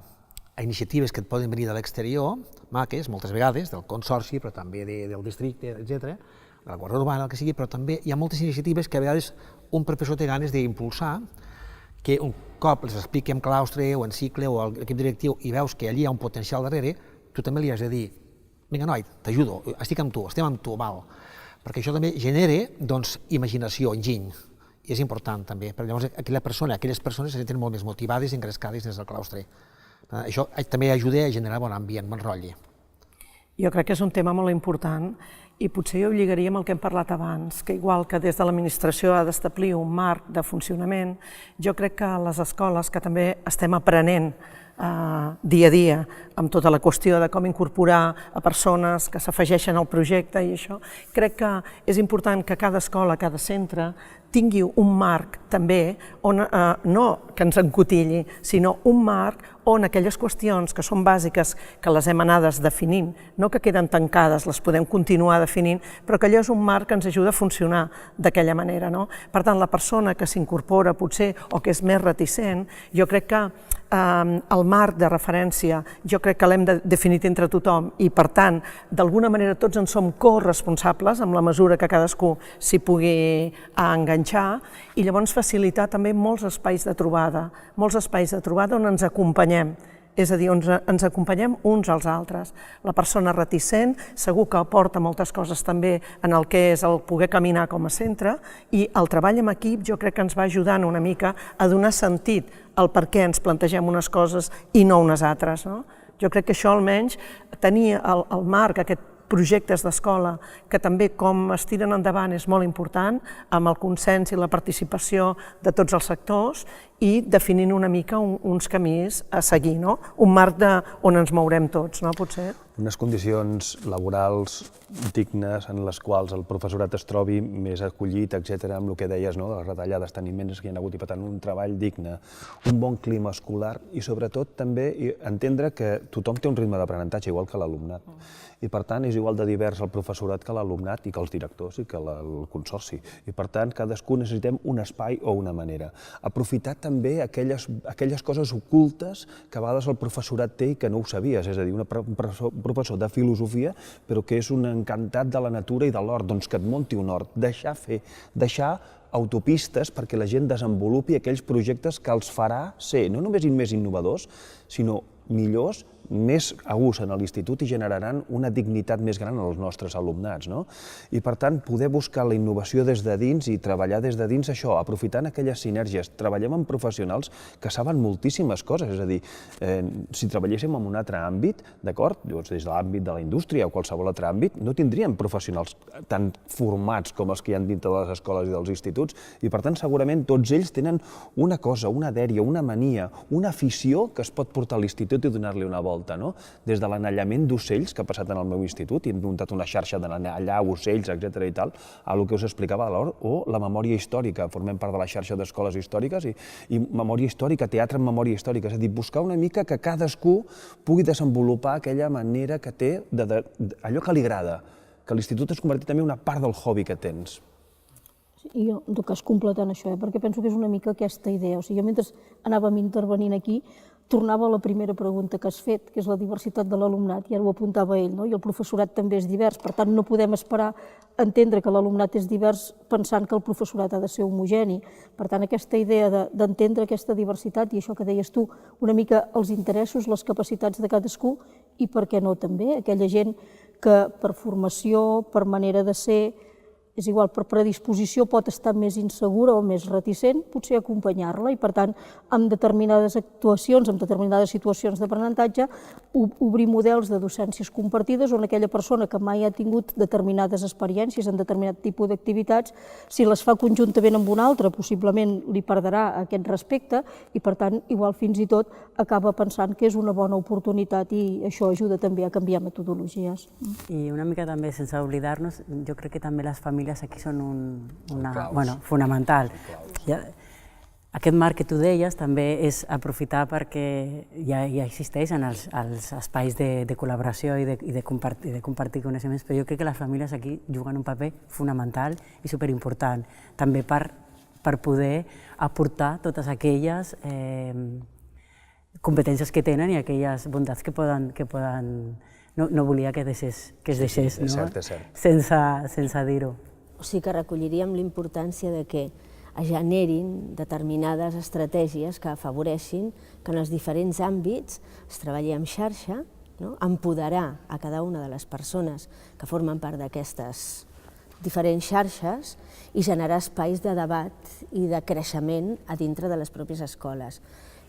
iniciatives que et poden venir de l'exterior, maques, moltes vegades, del consorci, però també del districte, etc., de la Guàrdia Urbana, el que sigui, però també hi ha moltes iniciatives que a vegades un professor té ganes d'impulsar, que un cop les expliqui en claustre o en cicle o a l'equip directiu i veus que allí hi ha un potencial darrere, tu també li has de dir, vinga noi, t'ajudo, estic amb tu, estem amb tu, val. Perquè això també genera, doncs, imaginació, enginy, i és important també, perquè llavors aquelles persones se senten molt més motivades i engrescades des del claustre. Això també ajuda a generar bon ambient, bon rotlli. Jo crec que és un tema molt important i potser ho lligaria amb el que hem parlat abans, que igual que des de l'administració ha d'establir un marc de funcionament, jo crec que les escoles, que també estem aprenent dia a dia amb tota la qüestió de com incorporar a persones que s'afegeixen al projecte i això, crec que és important que cada escola, cada centre, tingui un marc també, on, no que ens encotilli, sinó un marc on aquelles qüestions que són bàsiques, que les hem anades definint, no que queden tancades, les podem continuar definint, però que allò és un marc que ens ajuda a funcionar d'aquella manera. Per tant, la persona que s'incorpora potser o que és més reticent, jo crec que el marc de referència jo crec que l'hem definit entre tothom i, per tant, d'alguna manera tots en som corresponsables amb la mesura que cadascú s'hi pugui enganxar i llavors facilitar també molts espais de trobada on ens acompanyem. És a dir, ens acompanyem uns als altres. La persona reticent segur que aporta moltes coses també en el que és el poder caminar com a centre i el treball en equip jo crec que ens va ajudant una mica a donar sentit al per què ens plantegem unes coses i no unes altres. Jo crec que això almenys tenir el marc, aquest projectes d'escola, que també com es tiren endavant és molt important, amb el consens i la participació de tots els sectors i definint una mica uns camins a seguir, un marc on ens mourem tots, potser. Unes condicions laborals dignes en les quals el professorat es trobi més acollit, etc., amb el que deies, de les retallades tan immenses que hi ha hagut i, per tant, un treball digne, un bon clima escolar i, sobretot, també entendre que tothom té un ritme d'aprenentatge igual que l'alumnat. I, per tant, és igual de divers el professorat que l'alumnat i que els directors i que el consorci. I, per tant, cadascú necessitem un espai o una manera. Aprofitar també aquelles coses ocultes que a vegades el professorat té i que no ho sabies, és a dir, un professor de filosofia, però que és un encantat de la natura i de l'hort, doncs que et munti un hort, deixar autopistes perquè la gent desenvolupi aquells projectes que els farà ser no només més innovadors, sinó millors, més a gust en l'institut i generaran una dignitat més gran als nostres alumnats. I, per tant, poder buscar la innovació des de dins i treballar des de dins això, aprofitant aquelles sinergies. Treballem amb professionals que saben moltíssimes coses, és a dir, si treballéssim en un altre àmbit, d'acord, des de l'àmbit de la indústria o qualsevol altre àmbit, no tindríem professionals tan formats com els que hi ha dintre de les escoles i dels instituts i, per tant, segurament tots ells tenen una cosa, una dèria, una mania, una afició que es pot portar a l'institut i donar-li una volta. Des de l'anellament d'ocells, que ha passat en el meu institut, i hem muntat una xarxa d'anellar ocells, etc. i tal, a el que us explicava de l'hort, o la memòria històrica. Formem part de la xarxa d'escoles històriques i memòria històrica, teatre en memòria històrica, és a dir, buscar una mica que cadascú pugui desenvolupar aquella manera que té, allò que li agrada, que l'institut es convertit també en una part del hobby que tens. I jo, en tot cas, completant això, perquè penso que és una mica aquesta idea. O sigui, jo mentre anàvem intervenint aquí, tornava a la primera pregunta que has fet, que és la diversitat de l'alumnat, i ara ho apuntava ell, i el professorat també és divers, per tant no podem esperar a entendre que l'alumnat és divers pensant que el professorat ha de ser homogeni. Per tant, aquesta idea d'entendre aquesta diversitat, i això que deies tu, una mica els interessos, les capacitats de cadascú, i per què no també, aquella gent que per formació, per manera de ser, és igual, per predisposició pot estar més insegura o més reticent, potser acompanyar-la i, per tant, amb determinades actuacions, amb determinades situacions d'aprenentatge, obrir models de docències compartides on aquella persona que mai ha tingut determinades experiències en determinat tipus d'activitats, si les fa conjuntament amb una altra, possiblement li perdrà aquest respecte i, per tant, igual fins i tot acaba pensant que és una bona oportunitat i això ajuda també a canviar metodologies. I una mica també, sense oblidar-nos, jo crec que també les famílies aquí són fonamental. Aquest marc que tu deies també és aprofitar perquè ja existeixen els espais de col·laboració i de compartir coneixements, però jo crec que les famílies aquí juguen un paper fonamental i superimportant, també per poder aportar totes aquelles competències que tenen i aquelles bondats que poden... No volia que es deixés sense dir-ho. O sigui que recolliríem l'importància de que es generin determinades estratègies que afavoreixin que en els diferents àmbits es treballi en xarxa, empoderar a cada una de les persones que formen part d'aquestes diferents xarxes i generar espais de debat i de creixement a dintre de les pròpies escoles.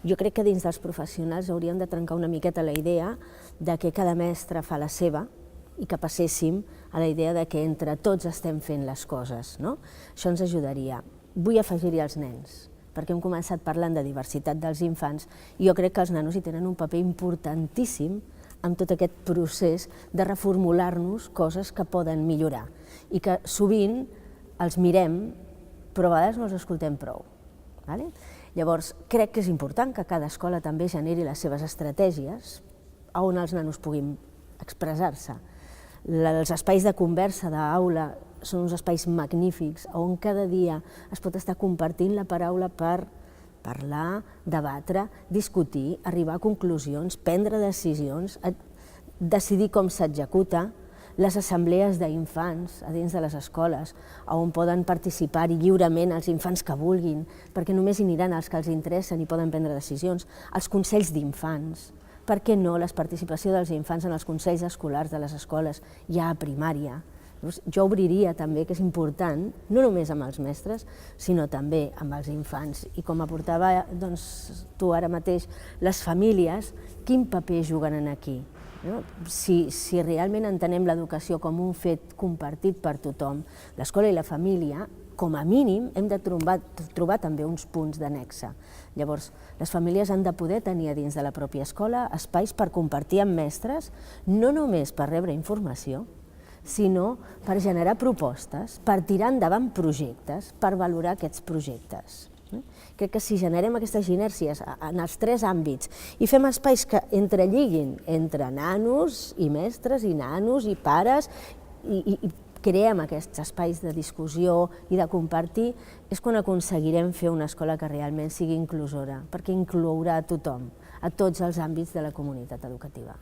Jo crec que dins dels professionals hauríem de trencar una miqueta la idea de que cada mestre fa la seva i que passéssim a la idea de que entre tots estem fent les coses. Això ens ajudaria. Vull afegir-hi els nens, perquè hem començat parlant de diversitat dels infants i jo crec que els nanos hi tenen un paper importantíssim en tot aquest procés de reformular-nos coses que poden millorar i que sovint els mirem però a vegades no els escoltem prou. Llavors, crec que és important que cada escola també generi les seves estratègies on els nanos puguin expressar-se. Els espais de conversa d'aula són uns espais magnífics on cada dia es pot estar compartint la paraula per parlar, debatre, discutir, arribar a conclusions, prendre decisions, decidir com s'executa, les assemblees d'infants a dins de les escoles, on poden participar lliurement els infants que vulguin, perquè només hi aniran els que els interessen i poden prendre decisions, els consells d'infants, per què no la participació dels infants en els consells escolars de les escoles ja a primària. Jo obriria també, que és important, no només amb els mestres, sinó també amb els infants. I com aportava tu ara mateix, les famílies, quin paper juguen aquí? Si realment entenem l'educació com un fet compartit per tothom, l'escola i la família, com a mínim, hem de trobar també uns punts de nexe. Llavors, les famílies han de poder tenir a dins de la pròpia escola espais per compartir amb mestres, no només per rebre informació, sinó per generar propostes, per tirar endavant projectes, per valorar aquests projectes. Crec que si generem aquestes inèrcies en els tres àmbits i fem espais que entrelliguin entre nanos i mestres i nanos i pares i creem aquests espais de discussió i de compartir, és quan aconseguirem fer una escola que realment sigui inclusora, perquè inclourà a tothom, a tots els àmbits de la comunitat educativa.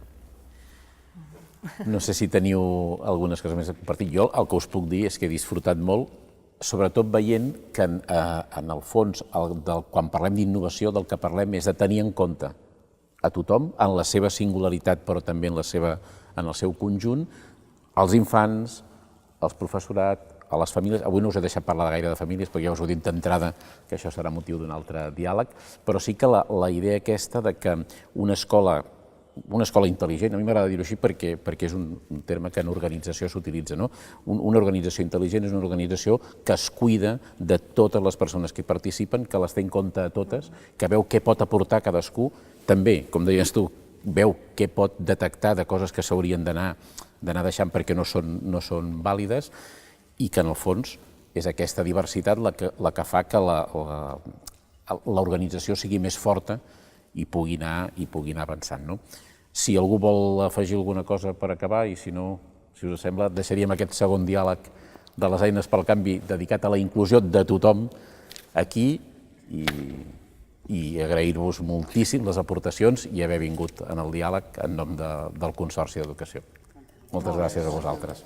No sé si teniu algunes coses més a compartir. Jo el que us puc dir és que he disfrutat molt, sobretot veient que en el fons, quan parlem d'innovació, del que parlem és de tenir en compte a tothom, en la seva singularitat, però també en el seu conjunt, els infants, els professorat, a les famílies. Avui no us he deixat parlar gaire de famílies, perquè ja us ho he dit d'entrada que això serà motiu d'un altre diàleg, però sí que la idea aquesta de que una escola intel·ligent, a mi m'agrada dir-ho així perquè és un terme que en organització s'utilitza, no? Una organització intel·ligent és una organització que es cuida de totes les persones que hi participen, que les té en compte a totes, que veu què pot aportar cadascú, també, com deies tu, veu què pot detectar de coses que s'haurien d'anar deixant perquè no són vàlides i que en el fons és aquesta diversitat la que fa que l'organització sigui més forta i pugui anar avançant. Si algú vol afegir alguna cosa per acabar, i si no, si us sembla, deixaríem aquest segon diàleg de les eines pel canvi dedicat a la inclusió de tothom aquí i agrair-vos moltíssim les aportacions i haver vingut en el diàleg en nom del Consorci d'Educació. Moltes gràcies a vosaltres.